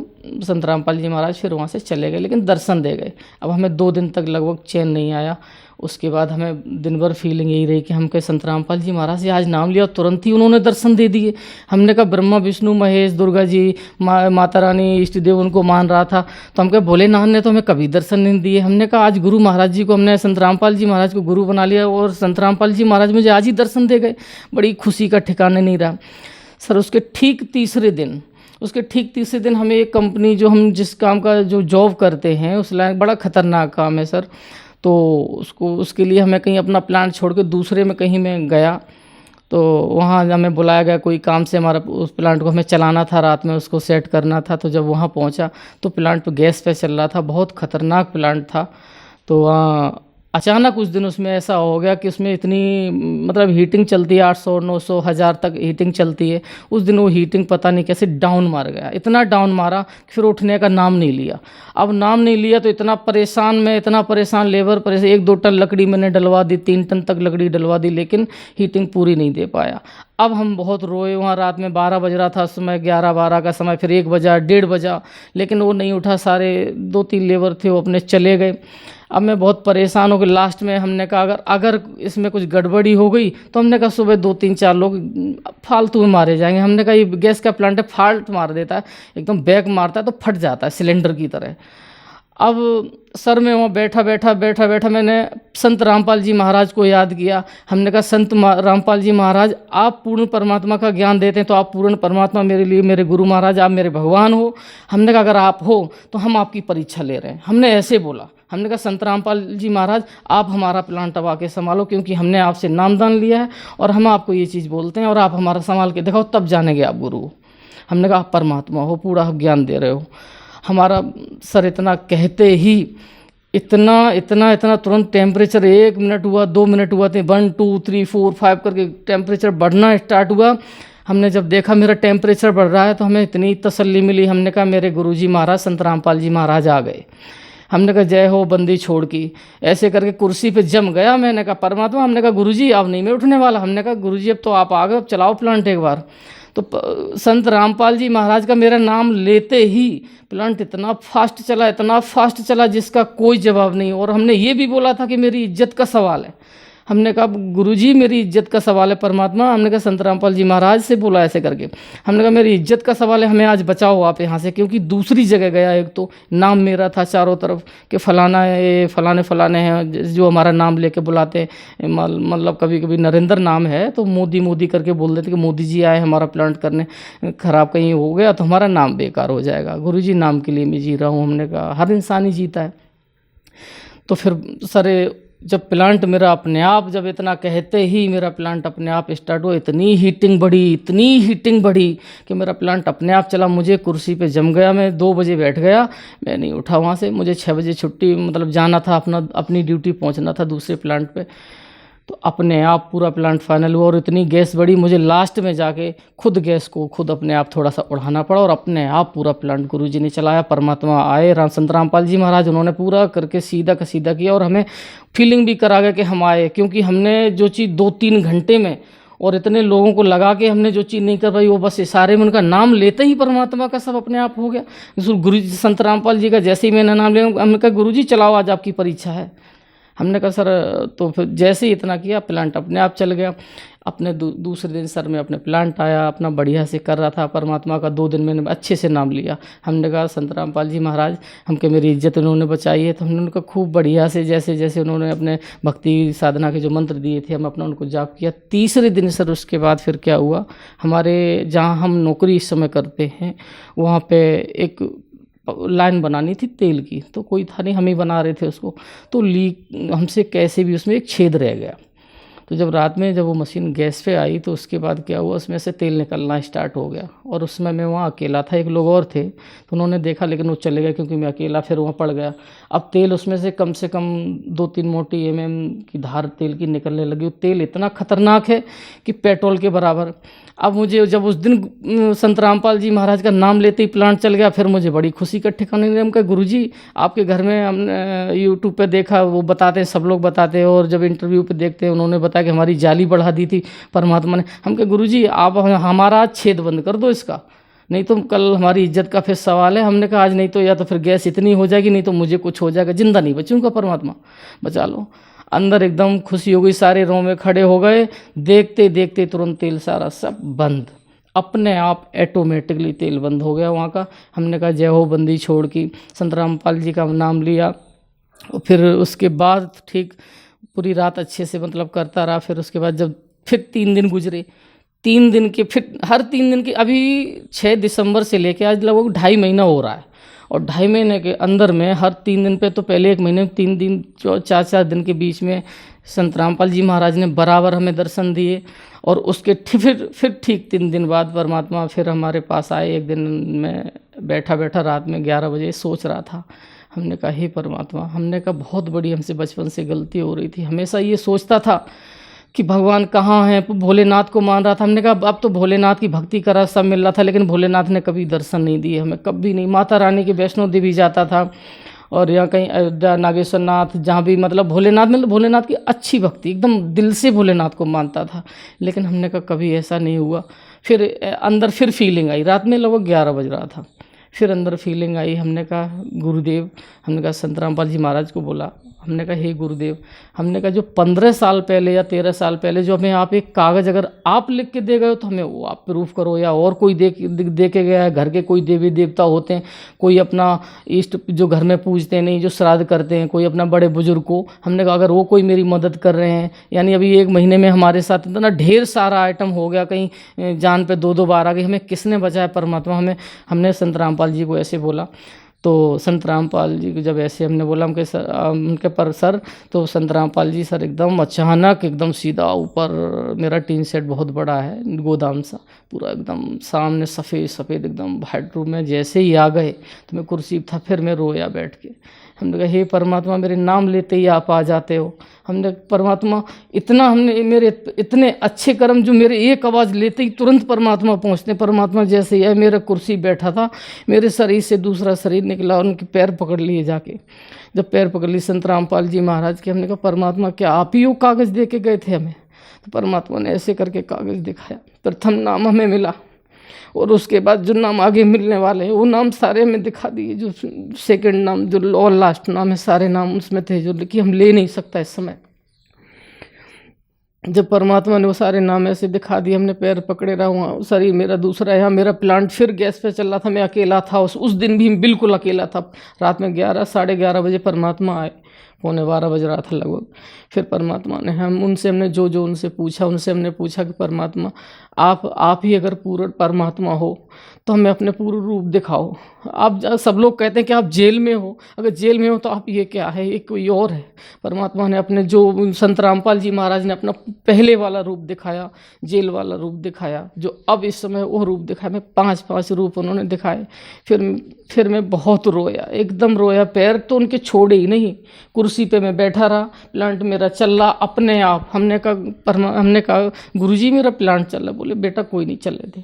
Speaker 5: संत रामपाल जी महाराज फिर वहाँ से चले गए, लेकिन दर्शन दे गए। अब हमें 2 दिन तक लगभग चैन नहीं आया। उसके बाद हमें दिन भर फीलिंग यही रही कि हम कहे संत रामपाल जी महाराज से आज नाम लिया, तुरंत ही उन्होंने दर्शन दे दिए। हमने कहा ब्रह्मा विष्णु महेश दुर्गा जी माता रानी इष्ट देव उनको मान रहा था, तो हम कहे भोलेनाथ ने तो हमें कभी दर्शन नहीं दिए। हमने कहा आज गुरु महाराज जी को, हमने संत रामपाल जी महाराज को गुरु बना लिया और संत रामपाल जी महाराज मुझे आज ही दर्शन दे गए। बड़ी खुशी का ठिकाने नहीं रहा सर। उसके ठीक तीसरे दिन हमें एक कंपनी, जो हम जिस काम का जो जॉब करते हैं उस लायक बड़ा खतरनाक काम है सर, तो उसके लिए हमें कहीं अपना प्लांट छोड़ के दूसरे में कहीं मैं गया, तो वहाँ हमें बुलाया गया कोई काम से। हमारा उस प्लांट को हमें चलाना था, रात में उसको सेट करना था। तो जब वहाँ पहुँचा तो प्लांट तो गैस पे चल रहा था, बहुत ख़तरनाक प्लांट था। तो वहाँ अचानक उस दिन उसमें ऐसा हो गया कि उसमें इतनी मतलब हीटिंग चलती है 800 900 1000 तक हीटिंग चलती है। उस दिन वो हीटिंग पता नहीं कैसे डाउन मार गया, इतना डाउन मारा कि फिर उठने का नाम नहीं लिया। अब नाम नहीं लिया तो इतना परेशान, मैं इतना परेशान, लेबर परेशान। 1-2 टन लकड़ी मैंने डलवा दी, 3 टन तक लकड़ी डलवा दी, लेकिन हीटिंग पूरी नहीं दे पाया। अब हम बहुत रोए। वहाँ रात में 12 बज रहा था उस समय, 11-12 का समय, फिर 1 बजा, 1:30 बजा, लेकिन वो नहीं उठा। सारे 2-3 लेबर थे वो अपने चले गए। अब मैं बहुत परेशान हो गई। लास्ट में हमने कहा अगर इसमें कुछ गड़बड़ी हो गई तो हमने कहा सुबह 2-3-4 लोग फालतू में मारे जाएंगे। हमने कहा ये गैस का प्लांट है, फाल्ट मार देता है, एकदम बैक मारता है तो फट जाता है सिलेंडर की तरह। अब सर में वहाँ बैठा मैंने संत रामपाल जी महाराज को याद किया। हमने कहा संत रामपाल जी महाराज, आप पूर्ण परमात्मा का ज्ञान देते हैं तो आप पूर्ण परमात्मा मेरे लिए, मेरे गुरु महाराज, आप मेरे भगवान हो। हमने कहा अगर आप हो तो हम आपकी परीक्षा ले रहे हैं। हमने ऐसे बोला। हमने कहा संत रामपाल जी महाराज, आप हमारा प्लांट अब आके संभालो, क्योंकि हमने आपसे नामदान लिया है और हम आपको ये चीज़ बोलते हैं और आप हमारा संभाल के दिखाओ, तब जानेंगे आप गुरु हो। हमने कहा आप परमात्मा हो, पूरा ज्ञान दे रहे हो। हमारा सर इतना कहते ही इतना तुरंत टेम्परेचर 1 मिनट हुआ, 2 मिनट हुआ थे, 1 2 3 4 5 करके टेम्परेचर बढ़ना स्टार्ट हुआ। हमने जब देखा मेरा टेम्परेचर बढ़ रहा है तो हमें इतनी तसल्ली मिली। हमने कहा मेरे गुरुजी महाराज संत रामपाल जी महाराज आ गए। हमने कहा जय हो बंदी छोड़ की, ऐसे करके कुर्सी पे जम गया। मैंने कहा परमात्मा, हमने कहा गुरुजी अब नहीं मैं उठने वाला। हमने कहा गुरुजी अब तो आप आ गए, अब चलाओ प्लांट एक बार। तो संत रामपाल जी महाराज का मेरा नाम लेते ही प्लांट इतना फास्ट चला जिसका कोई जवाब नहीं। और हमने ये भी बोला था कि मेरी इज्जत का सवाल है। हमने कहा गुरुजी मेरी इज्जत का सवाल है परमात्मा। हमने कहा संत रामपाल जी महाराज से बोला ऐसे करके। हमने कहा मेरी इज्जत का सवाल है, हमें आज बचाओ आप यहाँ से, क्योंकि दूसरी जगह गया। एक तो नाम मेरा था चारों तरफ कि फलाना है, फलाने हैं जो हमारा नाम लेके बुलाते हैं। मतलब कभी कभी नरेंद्र नाम है तो मोदी करके बोल देते कि मोदी जी आए हमारा प्लांट करने, ख़राब कहीं हो गया तो हमारा नाम बेकार हो जाएगा। गुरुजी नाम के लिए मैं जी रहा हूँ। हमने कहा हर इंसान ही जीता है। तो फिर सर जब प्लांट मेरा अपने आप, जब इतना कहते ही मेरा प्लांट अपने आप स्टार्ट हुआ, इतनी हीटिंग बढ़ी कि मेरा प्लांट अपने आप चला। मुझे कुर्सी पे जम गया। मैं 2 बजे बैठ गया, मैं नहीं उठा वहाँ से। मुझे 6 बजे छुट्टी, मतलब जाना था, अपनी ड्यूटी पहुँचना था दूसरे प्लांट पे। तो अपने आप पूरा प्लांट फाइनल हुआ और इतनी गैस बढ़ी, मुझे लास्ट में जाके खुद गैस को खुद अपने आप थोड़ा सा उड़ाना पड़ा और अपने आप पूरा प्लांट गुरुजी ने चलाया। परमात्मा आए, संत रामपाल जी महाराज, उन्होंने पूरा करके सीधा का सीधा किया और हमें फीलिंग भी करा गया कि हम आए, क्योंकि हमने जो चीज़ 2-3 घंटे में और इतने लोगों को लगा के हमने जो चीज़ नहीं कर पाई, वो बस इशारे में उनका नाम लेते ही परमात्मा का सब अपने आप हो गया। गुरु जी संत रामपाल जी का जैसे ही मैंने नाम लिया, हमने कहा गुरुजी चलाओ आज आपकी परीक्षा है। हमने कहा सर, तो फिर जैसे ही इतना किया प्लांट अपने आप चल गया। अपने दूसरे दिन सर में अपने प्लांट आया, अपना बढ़िया से कर रहा था। परमात्मा का 2 दिन मैंने अच्छे से नाम लिया। हमने कहा संत रामपाल जी महाराज हमके मेरी इज्जत उन्होंने बचाई है। तो हमने उनका खूब बढ़िया से जैसे उन्होंने अपने भक्ति साधना के जो मंत्र दिए थे, हम अपना उनको जाप किया। तीसरे दिन सर उसके बाद फिर क्या हुआ, हमारे जहाँ हम नौकरी इस समय करते हैं वहाँ पे एक लाइन बनानी थी तेल की, तो कोई था नहीं, हम ही बना रहे थे उसको। तो लीक हमसे कैसे भी उसमें एक छेद रह गया। तो जब रात में जब वो मशीन गैस पे आई तो उसके बाद क्या हुआ, उसमें से तेल निकलना स्टार्ट हो गया। और उस समय मैं वहाँ अकेला था, एक लोग और थे, तो उन्होंने देखा लेकिन वो चले गए क्योंकि मैं अकेला फिर वहाँ पड़ गया। अब तेल उसमें से कम 2-3 मोटी की धार तेल की निकलने लगी। वो तेल इतना खतरनाक है कि पेट्रोल के बराबर। अब मुझे जब उस दिन संत रामपाल जी महाराज का नाम लेते ही प्लांट चल गया, फिर मुझे बड़ी खुशी का ठिकाना नहीं। हम कहा गुरुजी आपके घर में हमने यूट्यूब पे देखा, वो बताते हैं, सब लोग बताते हैं, और जब इंटरव्यू पे देखते हैं उन्होंने बताया कि हमारी जाली बढ़ा दी थी परमात्मा ने। हम कहा गुरुजी आप हमारा छेद बंद कर दो इसका, नहीं तो कल हमारी इज्जत का फिर सवाल है। हमने कहा आज नहीं तो या तो फिर गैस इतनी हो जाएगी, नहीं तो मुझे कुछ हो जाएगा, जिंदा नहीं बचूंगा, परमात्मा बचा लो। अंदर एकदम खुशी हो गई, सारे रो में खड़े हो गए। देखते देखते तुरंत तेल सारा सब बंद, अपने आप ऑटोमेटिकली तेल बंद हो गया वहाँ का। हमने कहा जय हो बंदी छोड़ की, संत रामपाल जी का नाम लिया। फिर उसके बाद ठीक पूरी रात अच्छे से मतलब करता रहा। फिर उसके बाद जब फिर 3 दिन गुजरे, 3 दिन के फिर हर 3 दिन के, अभी 6 दिसंबर से लेके आज लगभग 2.5 महीना हो रहा है। और 2.5 महीने के अंदर में हर 3 दिन पे, तो पहले 1 महीने में 3 दिन 4 दिन के बीच में संत रामपाल जी महाराज ने बराबर हमें दर्शन दिए। और उसके फिर ठीक 3 दिन बाद परमात्मा फिर हमारे पास आए। एक दिन मैं बैठा रात में 11 बजे सोच रहा था, हमने कहा हे परमात्मा, हमने कहा बहुत बड़ी हमसे बचपन से गलती हो रही थी। हमेशा ये सोचता था कि भगवान कहाँ हैं, भोलेनाथ को मान रहा था। हमने कहा अब तो भोलेनाथ की भक्ति करा, सब मिल रहा था, लेकिन भोलेनाथ ने कभी दर्शन नहीं दिए हमें, कभी नहीं। माता रानी की वैष्णो देवी जाता था और यहाँ कहीं अयोध्या, नागेश्वर नाथ, जहाँ भी मतलब भोलेनाथ में, भोलेनाथ की अच्छी भक्ति, एकदम दिल से भोलेनाथ को मानता था, लेकिन हमने कहा कभी ऐसा नहीं हुआ। फिर अंदर फिर फीलिंग आई, रात में लगभग 11 बज रहा था, फिर अंदर फीलिंग आई। हमने कहा गुरुदेव, हमने कहा संत रामपाल जी महाराज को बोला, हमने कहा हे गुरुदेव, हमने कहा जो 15 साल पहले या 13 साल पहले जो हमें आप एक कागज़ अगर आप लिख के दे गए हो तो हमें वो आप प्रूफ करो, या और कोई दे के गया है, घर के कोई देवी देवता होते हैं, कोई अपना इष्ट जो घर में पूजते नहीं, जो श्राद्ध करते हैं, कोई अपना बड़े बुजुर्ग को, हमने कहा अगर वो कोई मेरी मदद कर रहे हैं, यानी अभी 1 महीने में हमारे साथ इतना ढेर सारा आइटम हो गया, कहीं जान पे 2-2 बार आ गई, हमें किसने बचाया परमात्मा हमें। हमने संत रामपाल जी को ऐसे बोला। तो संत रामपाल जी को जब ऐसे हमने बोला, उनके सर, उनके पर सर, तो संत रामपाल जी सर एकदम अचानक एकदम सीधा ऊपर, मेरा टीन सेट बहुत बड़ा है, गोदाम सा पूरा एकदम सामने सफ़ेद सफ़ेद एकदम वाइट रूम में, जैसे ही आ गए तो मैं कुर्सी था, फिर मैं रोया बैठ के। हमने कहा हे परमात्मा, मेरे नाम लेते ही आप आ जाते हो। हमने परमात्मा इतना, हमने मेरे इतने अच्छे कर्म जो मेरे एक आवाज़ लेते ही तुरंत परमात्मा पहुँचते। परमात्मा जैसे ही है, मेरा कुर्सी बैठा था, मेरे शरीर से दूसरा शरीर निकला, उनके पैर पकड़ लिए जाके। जब पैर पकड़ ली संत रामपाल जी महाराज के, हमने कहा परमात्मा क्या आप ही वो कागज़ दे के गए थे हमें? तो परमात्मा ने ऐसे करके कागज़ दिखाया, प्रथम नाम हमें मिला, और उसके बाद जो नाम आगे मिलने वाले हैं वो नाम सारे हमें दिखा दिए। जो सेकंड नाम, जो और लास्ट नाम है, सारे नाम उसमें थे जो कि हम ले नहीं सकता इस समय। जब परमात्मा ने वो सारे नाम ऐसे दिखा दिए, हमने पैर पकड़े रहा, वहाँ शरीर मेरा दूसरा, यहाँ मेरा प्लांट फिर गैस पे चल रहा था, मैं अकेला था। उस दिन भी बिल्कुल अकेला था। रात में 11, 11:30 बजे परमात्मा आए, 11:15 बज रहा था लगभग। फिर परमात्मा ने हमने जो उनसे पूछा, उनसे हमने पूछा कि परमात्मा आप ही अगर पूर्ण परमात्मा हो तो हमें अपने पूर्ण रूप दिखाओ। आप सब लोग कहते हैं कि आप जेल में हो, अगर जेल में हो तो आप ये क्या है, ये कोई और है। परमात्मा ने अपने जो संत रामपाल जी महाराज ने अपना पहले वाला रूप दिखाया, जेल वाला रूप दिखाया, जो अब इस समय वो रूप दिखाया। मैं 5 रूप उन्होंने दिखाए। फिर मैं बहुत रोया, एकदम रोया। पैर तो उनके छोड़े ही नहीं, कुर्सी पे मैं बैठा रहा, प्लांट मेरा चल रहा अपने आप। हमने कहा गुरुजी मेरा प्लांट चल रहा। बोले बेटा कोई नहीं चलने दे,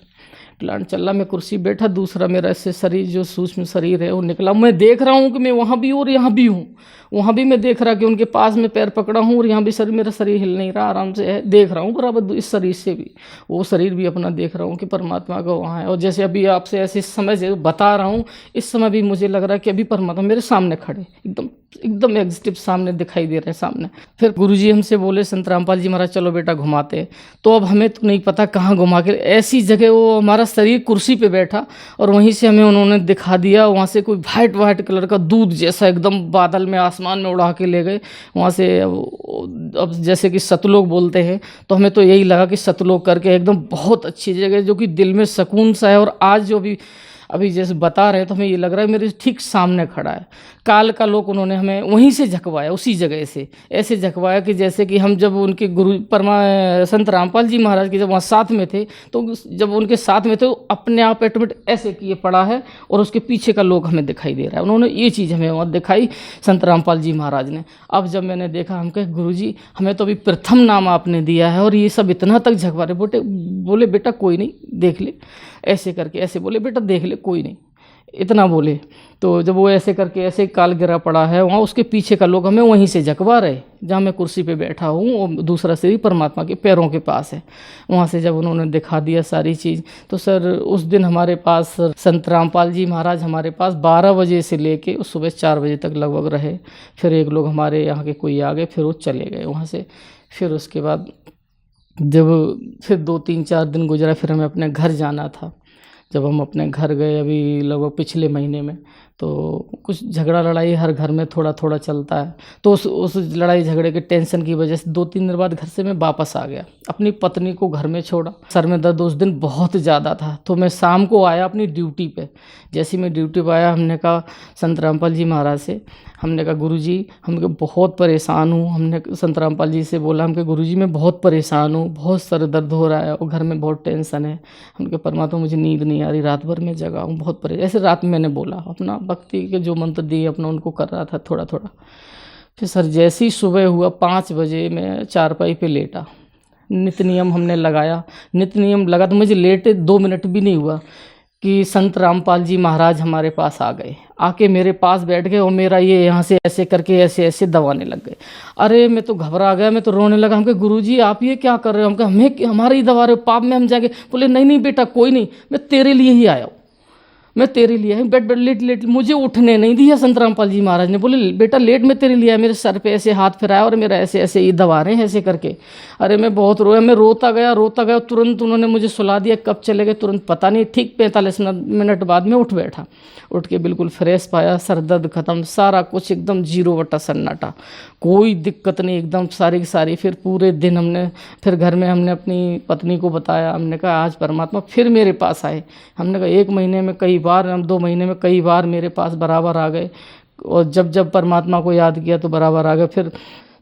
Speaker 5: प्लांट चल रहा। मैं कुर्सी बैठा, दूसरा मेरा ऐसे शरीर जो सूक्ष्म शरीर है वो निकला। मैं देख रहा हूँ कि मैं वहाँ भी हूँ और यहाँ भी हूँ। वहाँ भी मैं देख रहा कि उनके पास में पैर पकड़ा हूँ और यहाँ भी मेरा शरीर हिल नहीं रहा, आराम से है, देख रहा हूँ बराबर। इस शरीर से भी वो शरीर भी अपना देख रहा हूँ कि परमात्मा का वहाँ है। और जैसे अभी आपसे ऐसे समय से बता रहा हूँ, इस समय भी मुझे लग रहा है कि अभी परमात्मा मेरे सामने खड़े, एकदम एग्जिटिव सामने दिखाई दे रहे हैं सामने। फिर गुरुजी हमसे बोले, संत रामपाल जी महाराज चलो बेटा घुमाते। तो अब हमें तो नहीं पता कहाँ घुमा के, ऐसी जगह वो हमारा शरीर कुर्सी पे बैठा और वहीं से हमें उन्होंने दिखा दिया। वहाँ से कोई वाइट कलर का दूध जैसा एकदम बादल में आसमान में उड़ा के ले गए। वहाँ से अब जैसे कि सतलोक बोलते हैं, तो हमें तो यही लगा कि सतलोक करके एकदम बहुत अच्छी जगह जो कि दिल में सुकून सा है। और आज जो भी अभी जैसे बता रहे हैं तो हमें ये लग रहा है मेरे ठीक सामने खड़ा है। काल का लोक उन्होंने हमें वहीं से झकवाया, उसी जगह से ऐसे झकवाया कि जैसे कि हम जब उनके गुरु संत रामपाल जी महाराज के जब वहाँ साथ में थे, तो जब उनके साथ में थे अपने आप ऑटोमेटिक ऐसे किए पड़ा है और उसके पीछे का लोक हमें दिखाई दे रहा है। उन्होंने ये चीज़ हमें वहाँ दिखाई संत रामपाल जी महाराज ने। अब जब मैंने देखा, हम कहे गुरुजी हमें तो अभी प्रथम नाम आपने दिया है और ये सब इतना तक झकवा रहे। बोले बेटा कोई नहीं, देख ले, ऐसे करके ऐसे बोले बेटा देख ले, कोई नहीं, इतना बोले। तो जब वो ऐसे करके ऐसे काल गिरा पड़ा है वहाँ, उसके पीछे का लोग हमें वहीं से झकवा रहे जहाँ मैं कुर्सी पे बैठा हूँ। वो दूसरा शरीर परमात्मा के पैरों के पास है। वहाँ से जब उन्होंने दिखा दिया सारी चीज़, तो सर उस दिन हमारे पास संत रामपाल जी महाराज हमारे पास 12 बजे से लेके सुबह 4 बजे तक लगभग रहे। फिर एक लोग हमारे यहाँ के कोई आ गए, फिर वो चले गए वहाँ से। फिर उसके बाद जब फिर 2-3-4 दिन गुजरा, फिर हमें अपने घर जाना था। जब हम अपने घर गए अभी लगभग पिछले महीने में, तो कुछ झगड़ा लड़ाई हर घर में थोड़ा थोड़ा चलता है। तो उस लड़ाई झगड़े के टेंशन की वजह से 2-3 दिन बाद घर से मैं वापस आ गया, अपनी पत्नी को घर में छोड़ा। सर में दर्द उस दिन बहुत ज़्यादा था, तो मैं शाम को आया अपनी ड्यूटी पे। जैसे ही मैं ड्यूटी पे आया, हमने कहा संत रामपाल जी महाराज से, हमने कहा गुरुजी हम बहुत परेशान हूँ। हमने संत रामपाल जी से बोला, हम कहा गुरुजी मैं बहुत परेशान हूँ, बहुत सर दर्द हो रहा है और घर में बहुत टेंशन है। हमने कहा परमात्मा मुझे नींद नहीं आ रही, रात भर में जगा हूँ, बहुत परेशान। ऐसे रात में मैंने बोला, अपना भक्ति के जो मंत्र दिए अपना उनको कर रहा था थोड़ा थोड़ा। फिर सर जैसे ही सुबह हुआ 5 बजे मैं चारपाई पे लेटा, नित्य नियम हमने लगाया। नित्य नियम लगा तो मुझे लेटे 2 मिनट भी नहीं हुआ कि संत रामपाल जी महाराज हमारे पास आ गए, आके मेरे पास बैठ गए और मेरा ये यहाँ से ऐसे करके ऐसे ऐसे दबाने लग गए। अरे मैं तो घबरा गया, मैं तो रोने लगा। हम कहे गुरुजी आप ये क्या कर रहे हो? हम कहे हमें हमारे ही दबा रहे हो, पाप में हम जाएंगे। बोले नहीं नहीं बेटा कोई नहीं, मैं तेरे लिए ही आया हूँ, मैं तेरे लिए है। बेड लेट लेट मुझे उठने नहीं दिया संत रामपाल जी महाराज ने। बोले बेटा लेट मैं तेरे लिए आया। मेरे सर पे ऐसे हाथ फिराया और मेरा ऐसे ऐसे ये दबा रहे हैं ऐसे करके। अरे मैं बहुत रोया, मैं रोता गया। तुरंत उन्होंने मुझे सुला दिया। कब चले गए तुरंत पता नहीं। ठीक 45 मिनट बाद में उठ बैठा। उठ के बिल्कुल फ्रेश पाया, सर दर्द खत्म, सारा कुछ एकदम 0 सन्नाटा, कोई दिक्कत नहीं, एकदम सारी की सारी। फिर पूरे दिन हमने फिर घर में हमने अपनी पत्नी को बताया। हमने कहा आज परमात्मा फिर मेरे पास आए। हमने कहा 1 महीने में कई बार, हम 2 महीने में कई बार मेरे पास बराबर आ गए। और जब जब परमात्मा को याद किया तो बराबर आ गए। फिर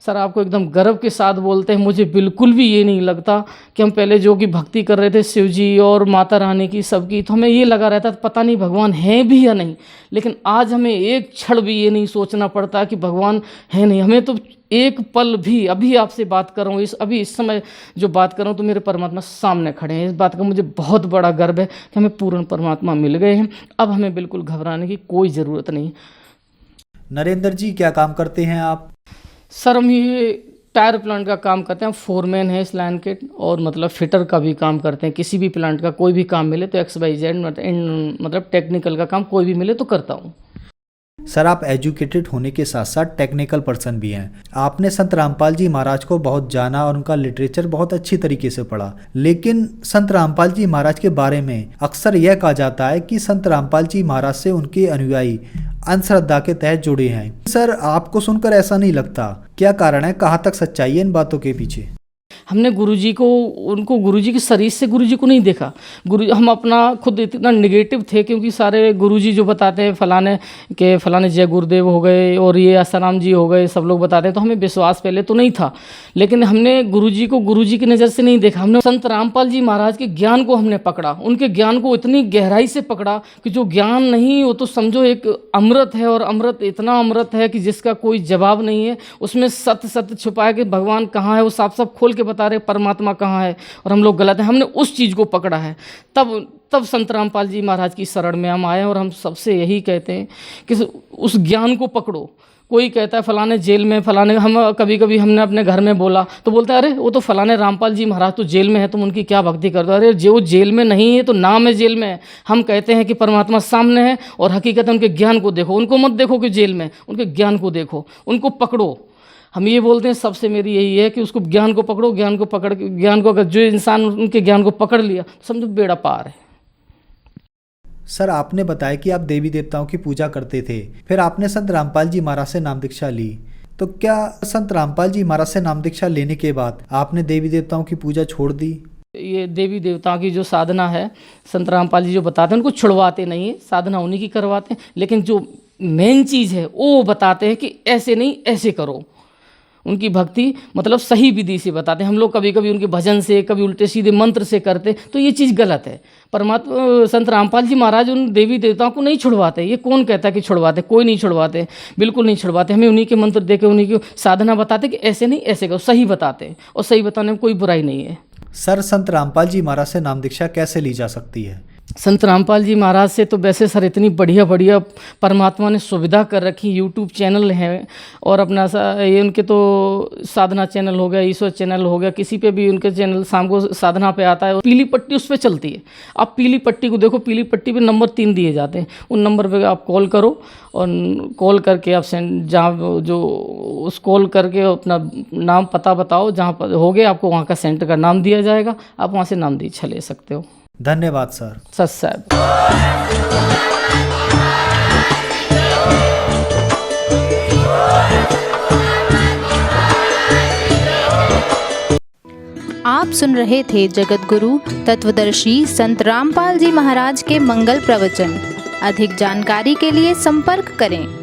Speaker 5: सर आपको एकदम गर्व के साथ बोलते हैं, मुझे बिल्कुल भी ये नहीं लगता कि हम पहले जो कि भक्ति कर रहे थे शिव जी और माता रानी की सबकी, तो हमें ये लगा रहता पता नहीं भगवान है भी या नहीं। लेकिन आज हमें एक क्षण भी ये नहीं सोचना पड़ता कि भगवान है नहीं। हमें तो एक पल भी, अभी आपसे बात कर रहा हूँ, इस समय जो बात कर रहा हूँ तो मेरे परमात्मा सामने खड़े हैं। इस बात का मुझे बहुत बड़ा गर्व है कि हमें पूर्ण परमात्मा मिल गए हैं। अब हमें बिल्कुल घबराने की कोई ज़रूरत नहीं।
Speaker 4: नरेंद्र जी क्या काम करते हैं आप?
Speaker 5: सर हम ये टायर प्लांट का काम करते हैं, फोरमैन है इस लाइन के, और मतलब फिटर का भी काम करते हैं। किसी भी प्लांट का कोई भी काम मिले तो XYZ मतलब टेक्निकल का काम कोई भी मिले तो करता हूँ।
Speaker 4: सर आप एजुकेटेड होने के साथ साथ टेक्निकल पर्सन भी हैं। आपने संत रामपाल जी महाराज को बहुत जाना और उनका लिटरेचर बहुत अच्छी तरीके से पढ़ा, लेकिन संत रामपाल जी महाराज के बारे में अक्सर यह कहा जाता है कि संत रामपाल जी महाराज से उनके अनुयायी अंधश्रद्धा के तहत जुड़े हैं। सर आपको सुनकर ऐसा नहीं लगता? क्या कारण है, कहाँ तक सच्चाई है इन बातों के पीछे?
Speaker 5: हमने गुरुजी को, उनको गुरुजी के शरीर से गुरुजी को नहीं देखा। हम अपना खुद इतना निगेटिव थे, क्योंकि सारे गुरुजी जो बताते हैं फलाने जय गुरुदेव हो गए और ये आसाराम जी हो गए, सब लोग बताते हैं, तो हमें विश्वास पहले तो नहीं था। लेकिन हमने गुरुजी को गुरुजी की नज़र से नहीं देखा। हमने संत रामपाल जी महाराज के ज्ञान को हमने पकड़ा, उनके ज्ञान को इतनी गहराई से पकड़ा कि जो ज्ञान नहीं, वो तो समझो एक अमृत है, और अमृत इतना अमृत है कि जिसका कोई जवाब नहीं है। उसमें सत्य सत्य छुपाया कि भगवान कहाँ है, वो साफ साफ खोल के बता रहे परमात्मा कहाँ है, और हम लोग गलत हैं। हमने उस चीज़ को पकड़ा है। तब संत रामपाल जी महाराज की शरण में हम आए, और हम सबसे यही कहते हैं कि उस ज्ञान को पकड़ो। कोई कहता है फलाने जेल में, फलाने, हम कभी कभी हमने अपने घर में बोला तो बोलते हैं अरे वो तो फलाने रामपाल जी महाराज तो जेल में है, तुम उनकी क्या भक्ति करते हो? अरे जो जेल में नहीं है तो नाम है जेल में है। हम कहते हैं कि परमात्मा सामने है, और हकीकत उनके ज्ञान को देखो। उनको मत देखो कि जेल में, उनके ज्ञान को देखो, उनको पकड़ो। हम ये बोलते हैं, सबसे मेरी यही है कि उसको ज्ञान को पकड़ो। ज्ञान को पकड़ के, ज्ञान को अगर जो इंसान उनके ज्ञान को पकड़ लिया तो समझो बेड़ा पार है।
Speaker 4: सर आपने बताया कि आप देवी देवताओं की पूजा करते थे, फिर आपने संत रामपाल जी महाराज से नाम दीक्षा ली, तो क्या संत रामपाल जी महाराज से नाम दीक्षा लेने के बाद आपने देवी देवताओं की पूजा छोड़ दी?
Speaker 5: ये देवी देवताओं की जो साधना है, संत रामपाल जी जो बताते हैं उनको छुड़वाते नहीं है, साधना उन्हीं की करवाते हैं। लेकिन जो मेन चीज़ है वो बताते हैं कि ऐसे नहीं ऐसे करो। उनकी भक्ति मतलब सही विधि से बताते हैं। हम लोग कभी कभी उनके भजन से, कभी उल्टे सीधे मंत्र से करते, तो ये चीज़ गलत है। परमात्मा संत रामपाल जी महाराज उन देवी देवताओं को नहीं छुड़वाते। ये कौन कहता है कि छुड़वाते? कोई नहीं छुड़वाते, बिल्कुल नहीं छुड़वाते। हमें उन्हीं के मंत्र दे के, उन्हीं की साधना बताते कि ऐसे नहीं ऐसे करो, सही बताते हैं, और सही बताने में कोई बुराई नहीं है।
Speaker 4: सर संत रामपाल जी महाराज से नाम दीक्षा कैसे ली जा सकती है?
Speaker 5: संत रामपाल जी महाराज से तो वैसे सर इतनी बढ़िया बढ़िया परमात्मा ने सुविधा कर रखी। यूट्यूब चैनल हैं, और अपना ये उनके तो साधना चैनल हो गया, ईश्वर चैनल हो गया, किसी पे भी उनके चैनल शाम को साधना पे आता है, और पीली पट्टी उस पर चलती है। आप पीली पट्टी को देखो, पीली पट्टी पे नंबर 3 दिए जाते हैं। उन नंबर पे आप कॉल करो, और कॉल करके आप जहाँ जो उस कॉल करके अपना नाम पता बताओ, जहाँ पर हो गया आपको वहाँ का सेंटर का नाम दिया जाएगा, आप वहाँ से नाम दीक्षा ले सकते हो।
Speaker 4: धन्यवाद सर।
Speaker 5: सच साहब।
Speaker 6: आप सुन रहे थे जगत गुरु तत्वदर्शी संत रामपाल जी महाराज के मंगल प्रवचन। अधिक जानकारी के लिए संपर्क करें।